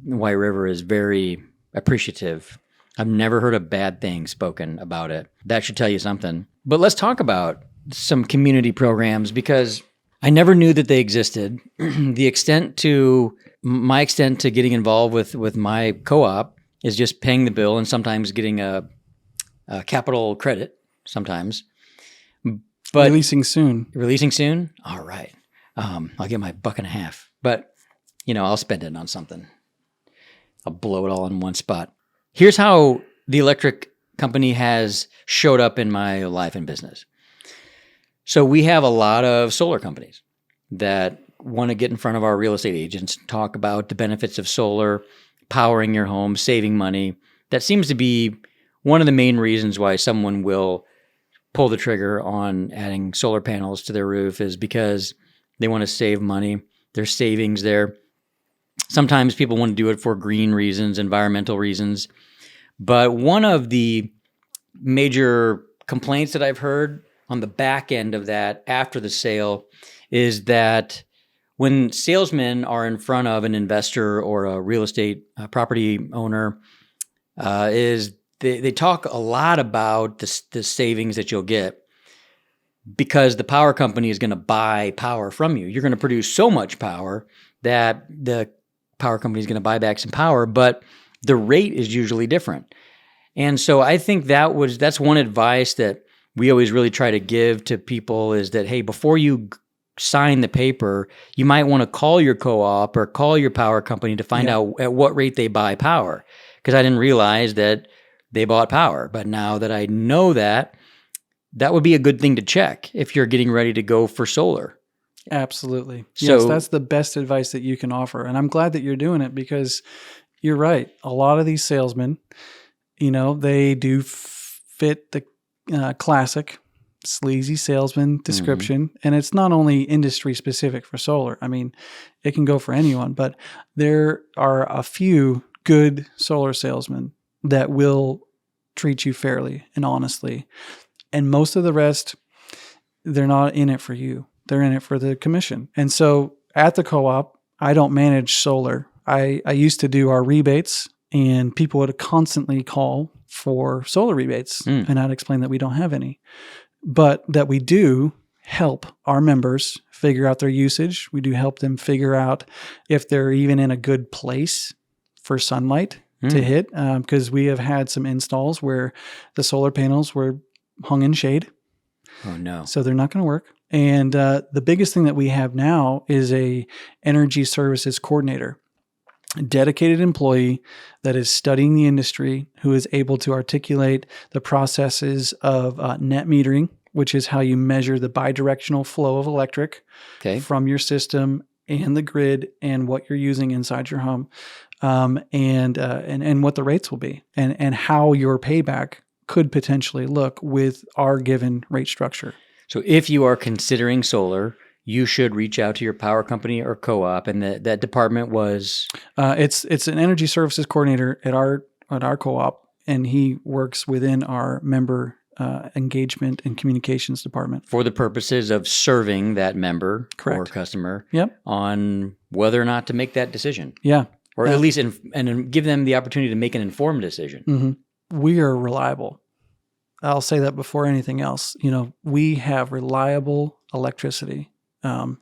White River is very appreciative. I've never heard a bad thing spoken about it. That should tell you something. But let's talk about some community programs, because I never knew that they existed. My extent to getting involved with my co-op is just paying the bill and sometimes getting a capital credit sometimes. But Releasing soon. Releasing soon? All right. I'll get my $1.50, but I'll spend it on something. I'll blow it all in one spot. Here's how the electric company has showed up in my life and business. So we have a lot of solar companies that want to get in front of our real estate agents and talk about the benefits of solar, powering your home, saving money. That seems to be one of the main reasons why someone will pull the trigger on adding solar panels to their roof, is because they want to save money. There's savings there. Sometimes people want to do it for green reasons, environmental reasons. But one of the major complaints that I've heard on the back end of that after the sale is that when salesmen are in front of an investor or a real estate property owner, is they talk a lot about the savings that you'll get, because the power company is going to buy power from you. You're going to produce so much power that the power company is going to buy back some power, but the rate is usually different. And so I think that's one advice that we always really try to give to people, is that, hey, before you sign the paper, you might want to call your co-op or call your power company to find out at what rate they buy power. Because I didn't realize that they bought power. But now that I know that would be a good thing to check if you're getting ready to go for solar. Absolutely. So, yes, that's the best advice that you can offer. And I'm glad that you're doing it, because you're right. A lot of these salesmen, they do fit the classic sleazy salesman description. And it's not only industry specific for solar. I mean, it can go for anyone, but there are a few good solar salesmen that will treat you fairly and honestly. And most of the rest, they're not in it for you. They're in it for the commission. And so at the co-op, I don't manage solar. I used to do our rebates, and people would constantly call for solar rebates. And I'd explain that we don't have any, but that we do help our members figure out their usage. We do help them figure out if they're even in a good place for sunlight to hit, because we have had some installs where the solar panels were hung in shade. Oh, no. So they're not going to work. And the biggest thing that we have now is a energy services coordinator, a dedicated employee that is studying the industry, who is able to articulate the processes of net metering, which is how you measure the bidirectional flow of electric from your system and the grid and what you're using inside your home, and what the rates will be, and how your payback could potentially look with our given rate structure. So if you are considering solar, you should reach out to your power company or co-op, and that department was? It's an energy services coordinator at our co-op, and he works within our member engagement and communications department for the purposes of serving that member or customer on whether or not to make that decision. Yeah. Or at least and give them the opportunity to make an informed decision. Mm-hmm. We are reliable. I'll say that before anything else. We have reliable electricity. How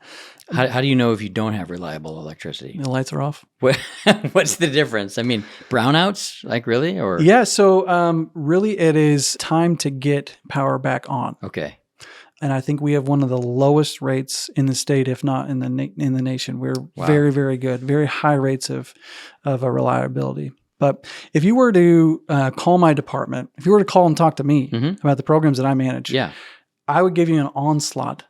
do you know if you don't have reliable electricity? The lights are off. What's the difference? I mean, brownouts, like really? Or yeah, so really it is time to get power back on. Okay. And I think we have one of the lowest rates in the state, if not in the nation. We're very, very good, very high rates of a reliability. But if you were to call my department, if you were to call and talk to me about the programs that I manage, I would give you an onslaught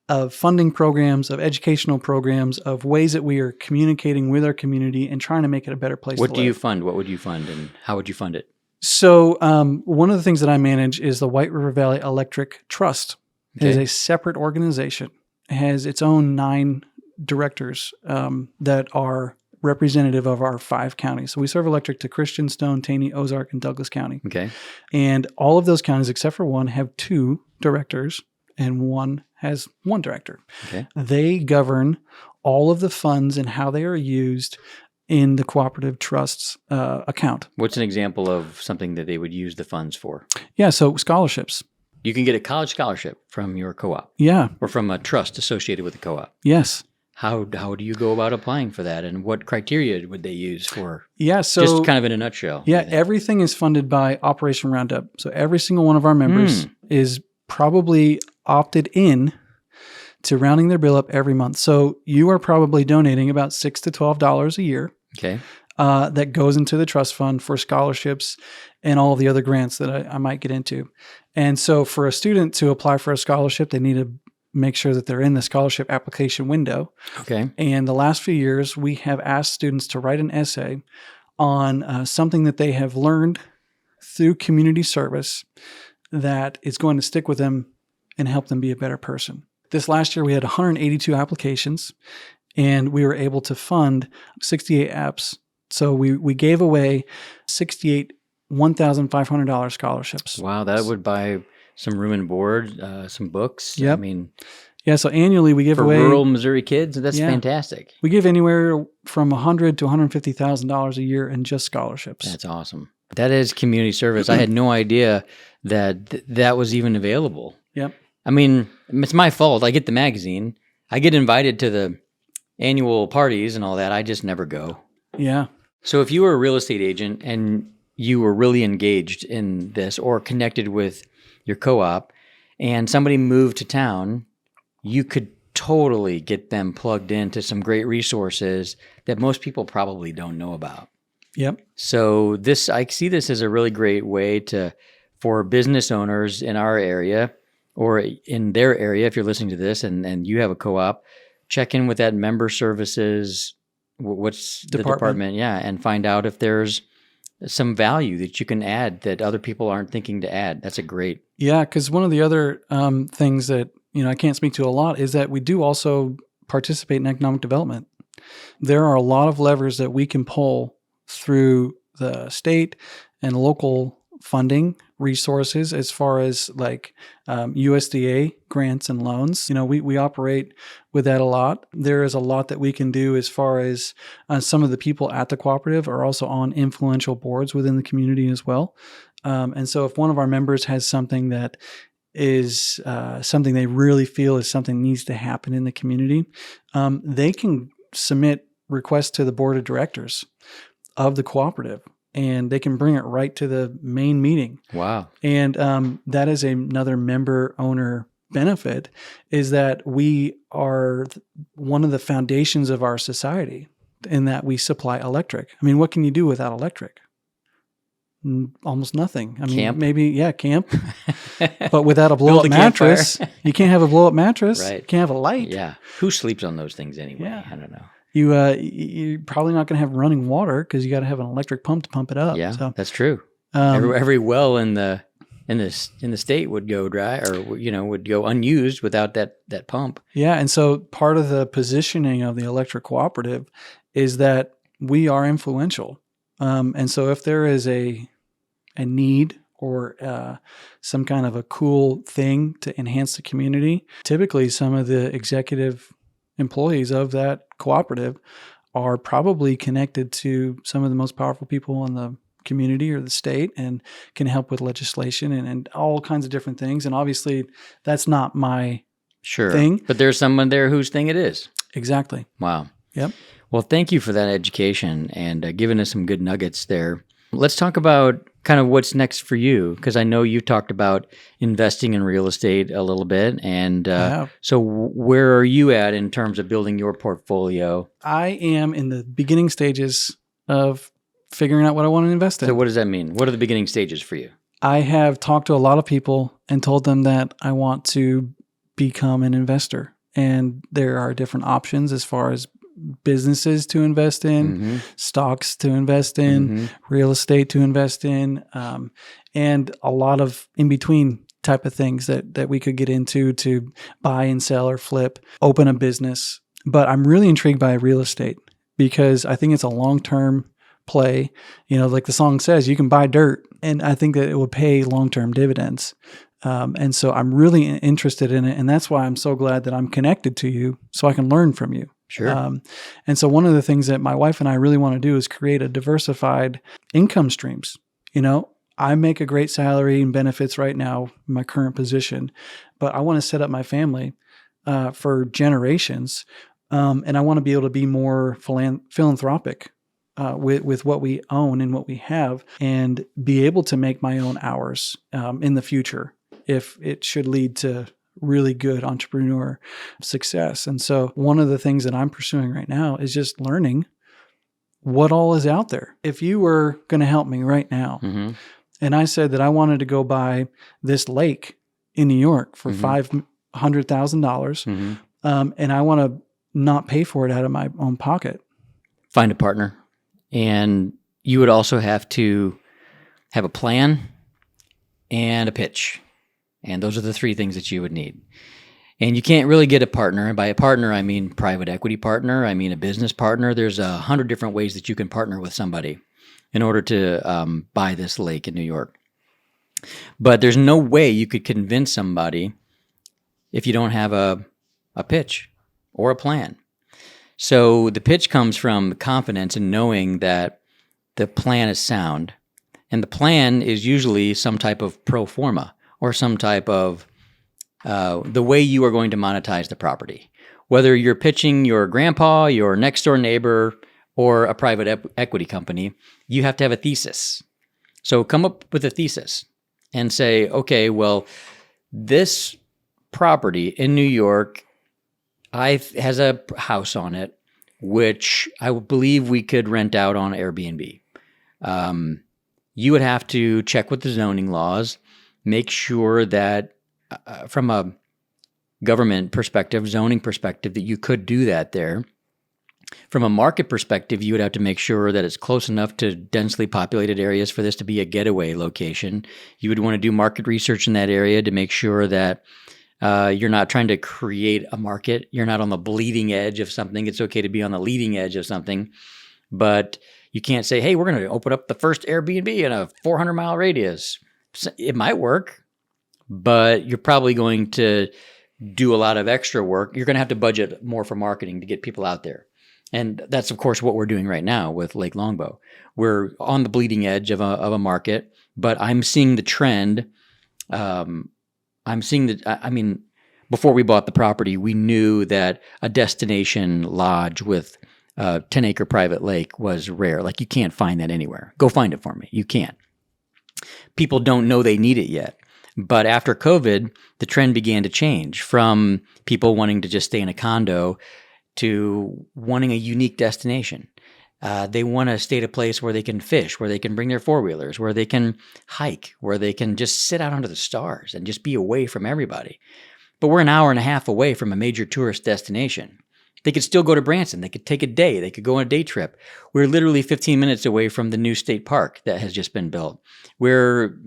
of funding programs, of educational programs, of ways that we are communicating with our community and trying to make it a better place to live. What do you fund? What would you fund, and how would you fund it? So one of the things that I manage is the White River Valley Electric Trust. It is a separate organization. It has its own 9 directors that are representative of our 5 counties. So we serve electric to Christian, Stone, Taney, Ozark, and Douglas County. Okay. And all of those counties, except for one, have 2 directors, and one has 1 director. Okay. They govern all of the funds and how they are used in the cooperative trust's account. What's an example of something that they would use the funds for? Yeah, so scholarships. You can get a college scholarship from your co-op. Yeah. Or from a trust associated with the co-op. Yes. How do you go about applying for that, and what criteria would they use for? Yeah, so just kind of in a nutshell. Yeah, everything is funded by Operation Roundup. So every single one of our members is probably opted in to rounding their bill up every month. So you are probably donating about $6 to $12 a year. Okay. That goes into the trust fund for scholarships and all the other grants that I might get into. And so for a student to apply for a scholarship, they need to make sure that they're in the scholarship application window. Okay. And the last few years, we have asked students to write an essay on something that they have learned through community service that is going to stick with them and help them be a better person. This last year, we had 182 applications, and we were able to fund 68 apps. So we gave away 68 $1,500 scholarships. Wow, that would buy some room and board, some books. Yep. I mean, yeah. So annually we give for away rural Missouri kids. That's Yeah. fantastic. we give anywhere from $100,000 to $150,000 a year in just scholarships. That's awesome. That is community service. I had no idea that that was even available. Yep. I mean, it's my fault. I get the magazine. I get invited to the annual parties and all that. I just never go. Yeah. So if you were a real estate agent and you were really engaged in this or connected with your co-op and somebody moved to town, you could totally get them plugged into some great resources that most people probably don't know about. Yep. So I see this as a really great way for business owners in our area or in their area, if you're listening to this and you have a co-op, check in with that member services, what's the department, and find out if there's some value that you can add that other people aren't thinking to add. That's a great. Yeah, because one of the other things that I can't speak to a lot is that we do also participate in economic development. There are a lot of levers that we can pull through the state and local funding resources as far as like USDA grants and loans. We operate with that a lot. There is a lot that we can do as far as some of the people at the cooperative are also on influential boards within the community as well. And so if one of our members has something that is something they really feel is something needs to happen in the community, they can submit requests to the board of directors of the cooperative, and they can bring it right to the main meeting. Wow. And that is another member owner benefit, is that we are one of the foundations of our society in that we supply electric. I mean, what can you do without electric? Almost nothing. I mean, camp. Maybe, camp. But without a blow-up mattress, you can't have a blow-up mattress. Right. You can't have a light. Yeah. Who sleeps on those things anyway? Yeah. I don't know. You're probably not going to have running water because you got to have an electric pump to pump it up. Yeah, so, that's true. Every well in the state would go dry, or would go unused without that pump. Yeah, and so part of the positioning of the electric cooperative is that we are influential, and so if there is a need or some kind of a cool thing to enhance the community, typically some of the executive employees of that cooperative are probably connected to some of the most powerful people in the community or the state and can help with legislation and all kinds of different things. And obviously that's not my thing. But there's someone there whose thing it is. Exactly. Wow. Yep. Well, thank you for that education and giving us some good nuggets there. Let's talk about kind of what's next for you, because I know you talked about investing in real estate a little bit. And so where are you at in terms of building your portfolio? I am in the beginning stages of figuring out what I want to invest in. So what does that mean? What are the beginning stages for you? I have talked to a lot of people and told them that I want to become an investor. And there are different options as far as businesses to invest in, stocks to invest in, real estate to invest in, and a lot of in-between type of things that we could get into to buy and sell or flip, open a business. But I'm really intrigued by real estate because I think it's a long-term play. Like the song says, you can buy dirt, and I think that it will pay long-term dividends. And so I'm really interested in it, and that's why I'm so glad that I'm connected to you so I can learn from you. Sure. And so one of the things that my wife and I really want to do is create a diversified income streams. I make a great salary and benefits right now in my current position, but I want to set up my family for generations. And I want to be able to be more philanthropic with what we own and what we have, and be able to make my own hours in the future if it should lead to really good entrepreneur success. And so one of the things that I'm pursuing right now is just learning what all is out there. If you were going to help me right now, and I said that I wanted to go buy this lake in New York for $500,000, and I want to not pay for it out of my own pocket. Find a partner. And you would also have to have a plan and a pitch. And those are the three things that you would need. And you can't really get a partner. And by a partner, I mean private equity partner. I mean a business partner. There's 100 different ways that you can partner with somebody in order to buy this lake in New York. But there's no way you could convince somebody if you don't have a pitch or a plan. So the pitch comes from confidence in knowing that the plan is sound. And the plan is usually some type of pro forma or some type of the way you are going to monetize the property. Whether you're pitching your grandpa, your next door neighbor, or a private equity company, you have to have a thesis. So come up with a thesis and say, okay, well, this property in New York has a house on it, which I believe we could rent out on Airbnb. You would have to check with the zoning laws, make sure that from a government perspective, zoning perspective, that you could do that there. From a market perspective, you would have to make sure that it's close enough to densely populated areas for this to be a getaway location. You would want to do market research in that area to make sure that you're not trying to create a market. You're not on the bleeding edge of something. It's okay to be on the leading edge of something, but you can't say, hey, we're going to open up the first Airbnb in a 400-mile radius. It might work, but you're probably going to do a lot of extra work. You're going to have to budget more for marketing to get people out there. And that's, of course, what we're doing right now with Lake Longbow. We're on the bleeding edge of a market, but I'm seeing the trend. Before we bought the property, we knew that a destination lodge with a 10-acre private lake was rare. Like, you can't find that anywhere. Go find it for me. You can't. People don't know they need it yet. But after COVID, the trend began to change from people wanting to just stay in a condo to wanting a unique destination. They want to stay at a place where they can fish, where they can bring their four-wheelers, where they can hike, where they can just sit out under the stars and just be away from everybody. But we're an hour and a half away from a major tourist destination. They could still go to Branson. They could take a day. They could go on a day trip. We're literally 15 minutes away from the new state park that has just been built. We're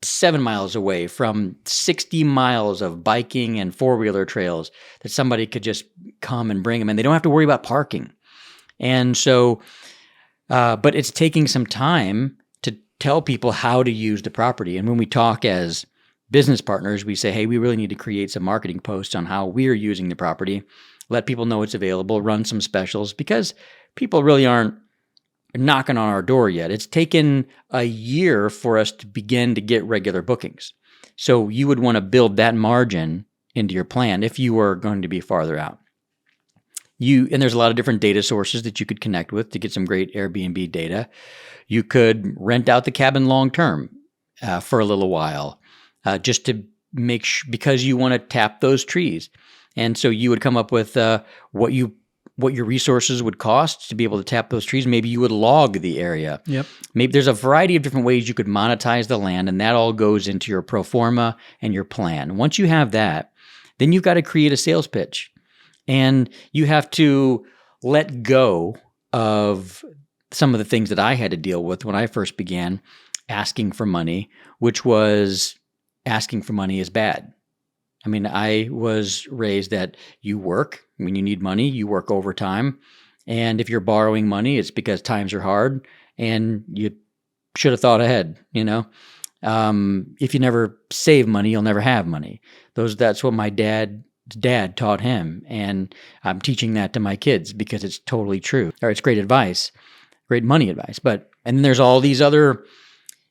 7 miles away from 60 miles of biking and four-wheeler trails that somebody could just come and bring them, and they don't have to worry about parking. And so, but it's taking some time to tell people how to use the property. And when we talk as business partners, we say, hey, we really need to create some marketing posts on how we're using the property, let people know it's available, run some specials, because people really aren't knocking on our door yet. It's taken a year for us to begin to get regular bookings. So you would want to build that margin into your plan if you were going to be farther out. And there's a lot of different data sources that you could connect with to get some great Airbnb data. You could rent out the cabin long term for a little while, just to make because you want to tap those trees. And so you would come up with what your resources would cost to be able to tap those trees. Maybe you would log the area. Yep. Maybe there's a variety of different ways you could monetize the land, and that all goes into your pro forma and your plan. Once you have that, then you've got to create a sales pitch. And you have to let go of some of the things that I had to deal with when I first began asking for money, which was asking for money is bad. I mean, I was raised that you work. When you need money, you work overtime. And if you're borrowing money, it's because times are hard and you should have thought ahead, you know? If you never save money, you'll never have money. That's what my dad taught him. And I'm teaching that to my kids because it's totally true. Or it's great advice, great money advice. And then there's all these other,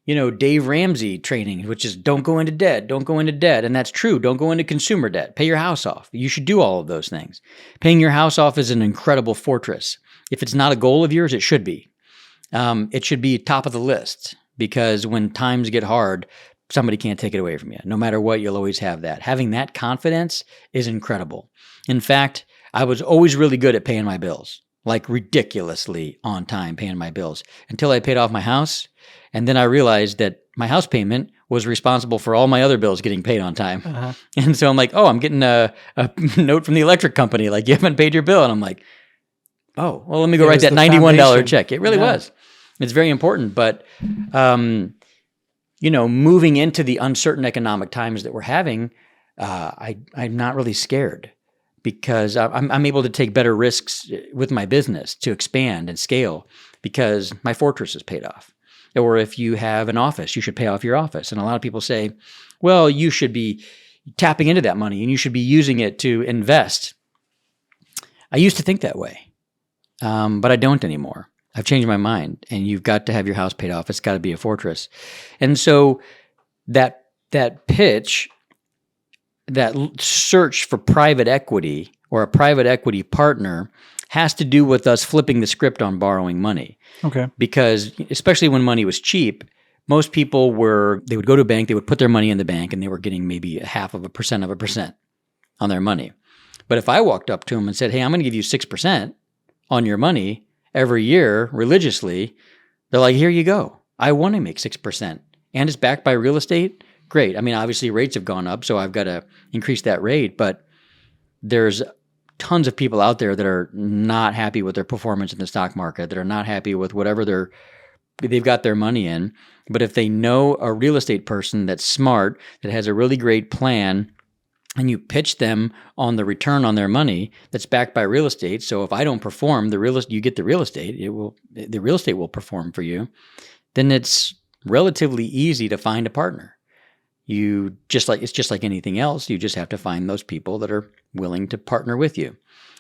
Dave Ramsey training, which is don't go into debt. And that's true. Don't go into consumer debt. Pay your house off. You should do all of those things. Paying your house off is an incredible fortress. If it's not a goal of yours, it should be. It should be top of the list because when times get hard, somebody can't take it away from you. No matter what, you'll always have that. Having that confidence is incredible. In fact, I was always really good at paying my bills, like ridiculously on time paying my bills, until I paid off my house. And then I realized that my house payment was responsible for all my other bills getting paid on time. Uh-huh. And so I'm like, oh, I'm getting a note from the electric company, like, you haven't paid your bill. And I'm like, oh, well, let me go It write was that the $91 foundation. check. It really Yeah. was. It's very important. But, moving into the uncertain economic times that we're having, I'm not really scared, because I'm able to take better risks with my business to expand and scale, because my fortress is paid off. Or if you have an office, you should pay off your office. And a lot of people say, well, you should be tapping into that money and you should be using it to invest. I used to think that way, but I don't anymore. I've changed my mind, and you've got to have your house paid off. It's got to be a fortress. And so that pitch, that search for private equity or a private equity partner, has to do with us flipping the script on borrowing money. Okay. Because especially when money was cheap, most people they would go to a bank, they would put their money in the bank, and they were getting maybe 0.5% on their money. But if I walked up to them and said, hey, I'm going to give you 6% on your money every year religiously, they're like, here you go. I want to make 6%. And it's backed by real estate. Great. I mean, obviously rates have gone up, so I've got to increase that rate. But there's tons of people out there that are not happy with their performance in the stock market, that are not happy with whatever they've got their money in. But if they know a real estate person that's smart, that has a really great plan, and you pitch them on the return on their money that's backed by real estate. So if I don't perform, you get the real estate. The real estate will perform for you. Then it's relatively easy to find a partner. It's just like anything else. You just have to find those people that are willing to partner with you.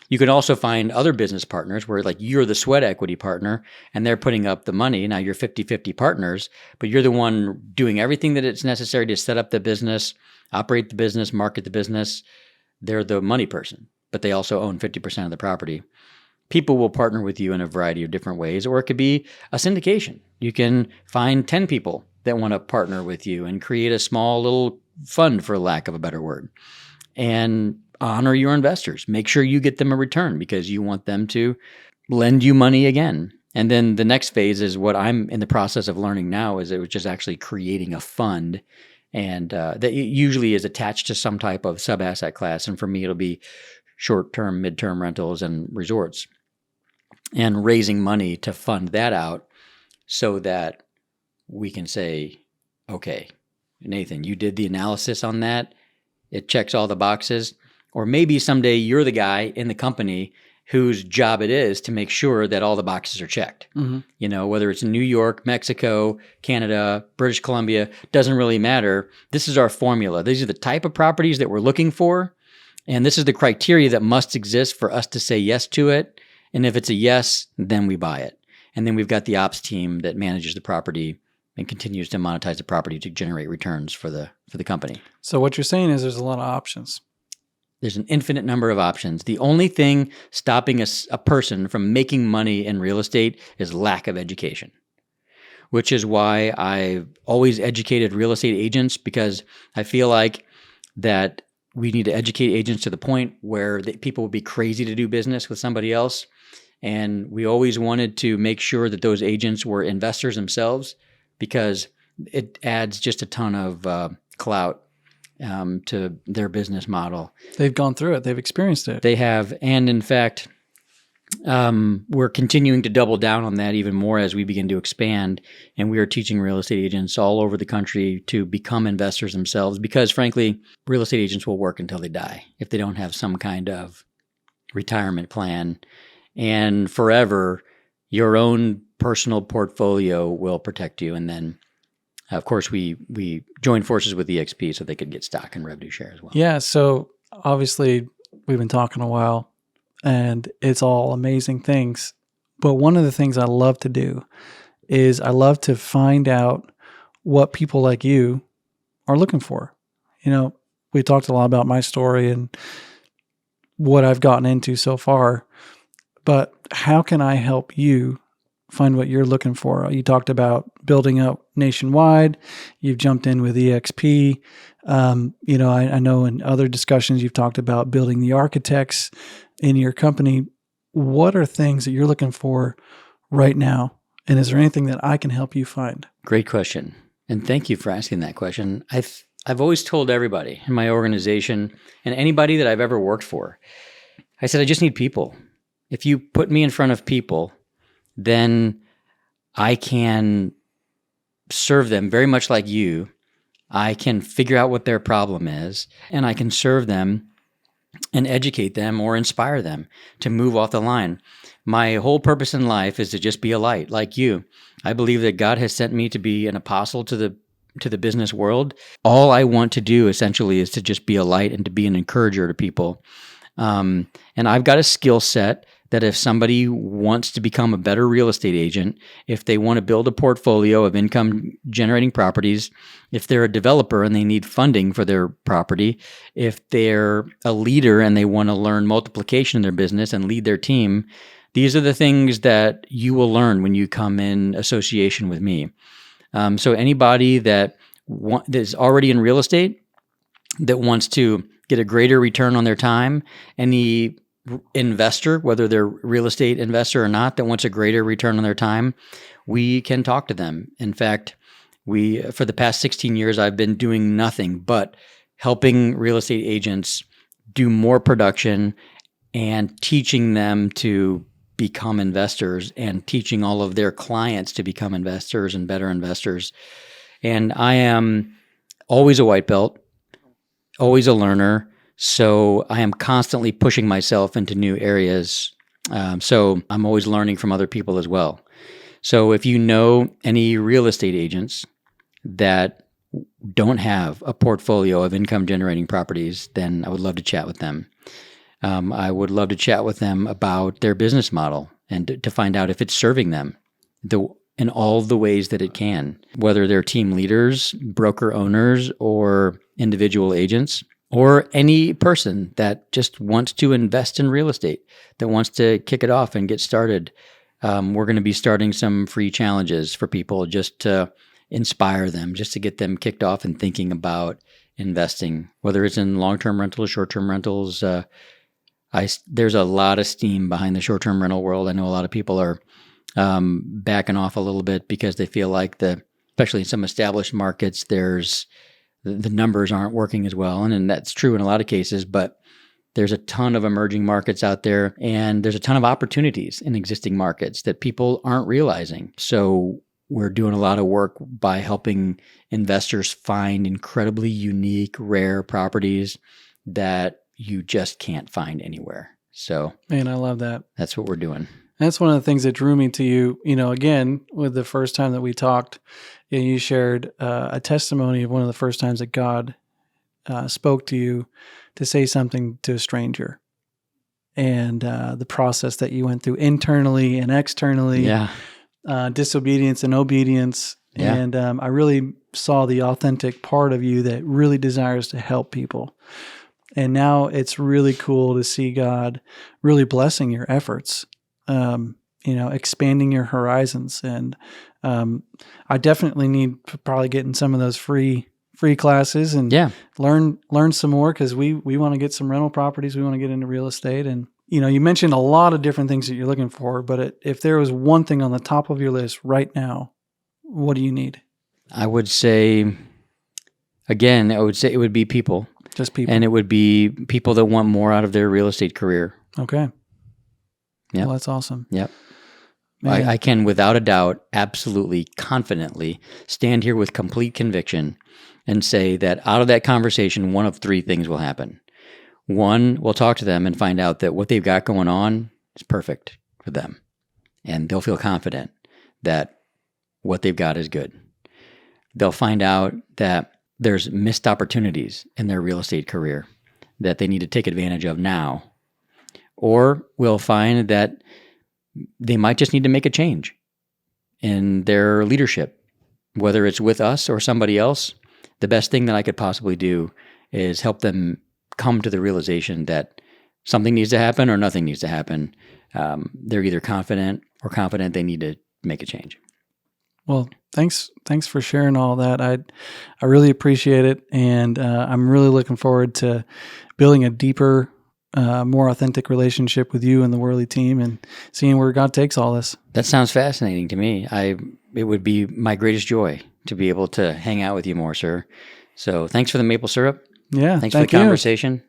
You can also find other business partners where, like, you're the sweat equity partner and they're putting up the money. Now you're 50-50 partners, but you're the one doing everything that it's necessary to set up the business, operate the business, market the business. They're the money person, but they also own 50% of the property. People will partner with you in a variety of different ways, or it could be a syndication. You can find 10 people that want to partner with you and create a small little fund, for lack of a better word, and honor your investors. Make sure you get them a return, because you want them to lend you money again. And then the next phase is what I'm in the process of learning now, is it was just actually creating a fund, and that usually is attached to some type of sub-asset class. And for me, it'll be short-term, mid-term rentals and resorts, and raising money to fund that out so that we can say, okay, Nathan, you did the analysis on that. It checks all the boxes. Or maybe someday you're the guy in the company whose job it is to make sure that all the boxes are checked. Mm-hmm. Whether it's in New York, Mexico, Canada, British Columbia, doesn't really matter. This is our formula. These are the type of properties that we're looking for. And this is the criteria that must exist for us to say yes to it. And if it's a yes, then we buy it. And then we've got the ops team that manages the property and continues to monetize the property to generate returns for the company. So what you're saying is there's a lot of options. There's an infinite number of options. The only thing stopping a person from making money in real estate is lack of education, which is why I've always educated real estate agents, because I feel like that we need to educate agents to the point where people would be crazy to do business with somebody else. And we always wanted to make sure that those agents were investors themselves, because it adds just a ton of clout to their business model. They've gone through it. They've experienced it. They have. And in fact, we're continuing to double down on that even more as we begin to expand. And we are teaching real estate agents all over the country to become investors themselves, because frankly, real estate agents will work until they die if they don't have some kind of retirement plan. And forever, your own personal portfolio will protect you. And then, of course, we joined forces with EXP so they could get stock and revenue share as well. Yeah. So obviously, we've been talking a while, and it's all amazing things. But one of the things I love to do is I love to find out what people like you are looking for. We talked a lot about my story and what I've gotten into so far, but how can I help you what you're looking for. You talked about building up nationwide. You've jumped in with EXP. I know in other discussions you've talked about building the architects in your company. What are things that you're looking for right now? And is there anything that I can help you find? Great question. And thank you for asking that question. I've always told everybody in my organization and anybody that I've ever worked for, I said, I just need people. If you put me in front of people, then I can serve them very much like you. I can figure out what their problem is, and I can serve them and educate them or inspire them to move off the line. My whole purpose in life is to just be a light like you. I believe that God has sent me to be an apostle to the business world. All I want to do essentially is to just be a light and to be an encourager to people. And I've got a skill set that if somebody wants to become a better real estate agent, if they want to build a portfolio of income generating properties, if they're a developer and they need funding for their property, if they're a leader and they want to learn multiplication in their business and lead their team, these are the things that you will learn when you come in association with me. So anybody that is already in real estate that wants to get a greater return on their time, any investor, whether they're a real estate investor or not, that wants a greater return on their time, we can talk to them. In fact, for the past 16 years, I've been doing nothing but helping real estate agents do more production and teaching them to become investors and teaching all of their clients to become investors and better investors. And I am always a white belt, always a learner. So I am constantly pushing myself into new areas. So I'm always learning from other people as well. So if you know any real estate agents that don't have a portfolio of income generating properties, then I would love to chat with them. I would love to chat with them about their business model and to find out if it's serving them in all the ways that it can, whether they're team leaders, broker owners, or individual agents, or any person that just wants to invest in real estate, that wants to kick it off and get started. We're going to be starting some free challenges for people just to inspire them, just to get them kicked off and thinking about investing, whether it's in long-term rentals, short-term rentals. There's a lot of steam behind the short-term rental world. I know a lot of people are backing off a little bit because they feel like especially in some established markets, the numbers aren't working as well. And that's true in a lot of cases, but there's a ton of emerging markets out there, and there's a ton of opportunities in existing markets that people aren't realizing. So we're doing a lot of work by helping investors find incredibly unique, rare properties that you just can't find anywhere. So, man, I love that. That's what we're doing. That's one of the things that drew me to you. Again, with the first time that we talked, you shared a testimony of one of the first times that God spoke to you to say something to a stranger, and the process that you went through internally and externally, disobedience and obedience. Yeah. And I really saw the authentic part of you that really desires to help people. And now it's really cool to see God really blessing your efforts. Expanding your horizons. And I definitely need to probably get in some of those free classes and learn some more, because we want to get some rental properties. We want to get into real estate. And, you mentioned a lot of different things that you're looking for, but if there was one thing on the top of your list right now, what do you need? I would say it would be people. Just people. And it would be people that want more out of their real estate career. Okay. Yeah. Well, that's awesome. Yep. I can, without a doubt, absolutely, confidently stand here with complete conviction and say that out of that conversation, one of three things will happen. One, we'll talk to them and find out that what they've got going on is perfect for them. And they'll feel confident that what they've got is good. They'll find out that there's missed opportunities in their real estate career that they need to take advantage of now. Or we'll find that they might just need to make a change in their leadership, whether it's with us or somebody else. The best thing that I could possibly do is help them come to the realization that something needs to happen or nothing needs to happen. They're either confident they need to make a change. Well, thanks for sharing all that. I really appreciate it, and I'm really looking forward to building a deeper, more authentic relationship with you and the Worley team, and seeing where God takes all this. That sounds fascinating to me. It would be my greatest joy to be able to hang out with you more, sir. So thanks for the maple syrup. Yeah, thanks for the conversation,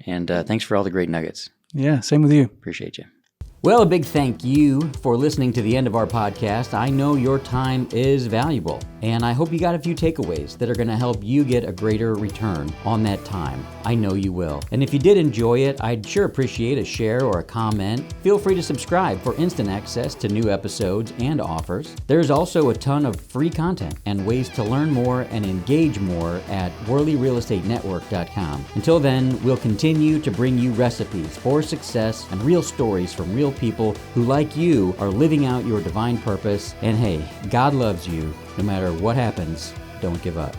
and thanks for all the great nuggets. Yeah, same with you. Appreciate you. Well, a big thank you for listening to the end of our podcast. I know your time is valuable, and I hope you got a few takeaways that are going to help you get a greater return on that time. I know you will. And if you did enjoy it, I'd sure appreciate a share or a comment. Feel free to subscribe for instant access to new episodes and offers. There's also a ton of free content and ways to learn more and engage more at WorleyRealEstateNetwork.com. Until then, we'll continue to bring you recipes for success and real stories from real people who, like you, are living out your divine purpose. And hey, God loves you. No matter what happens, don't give up.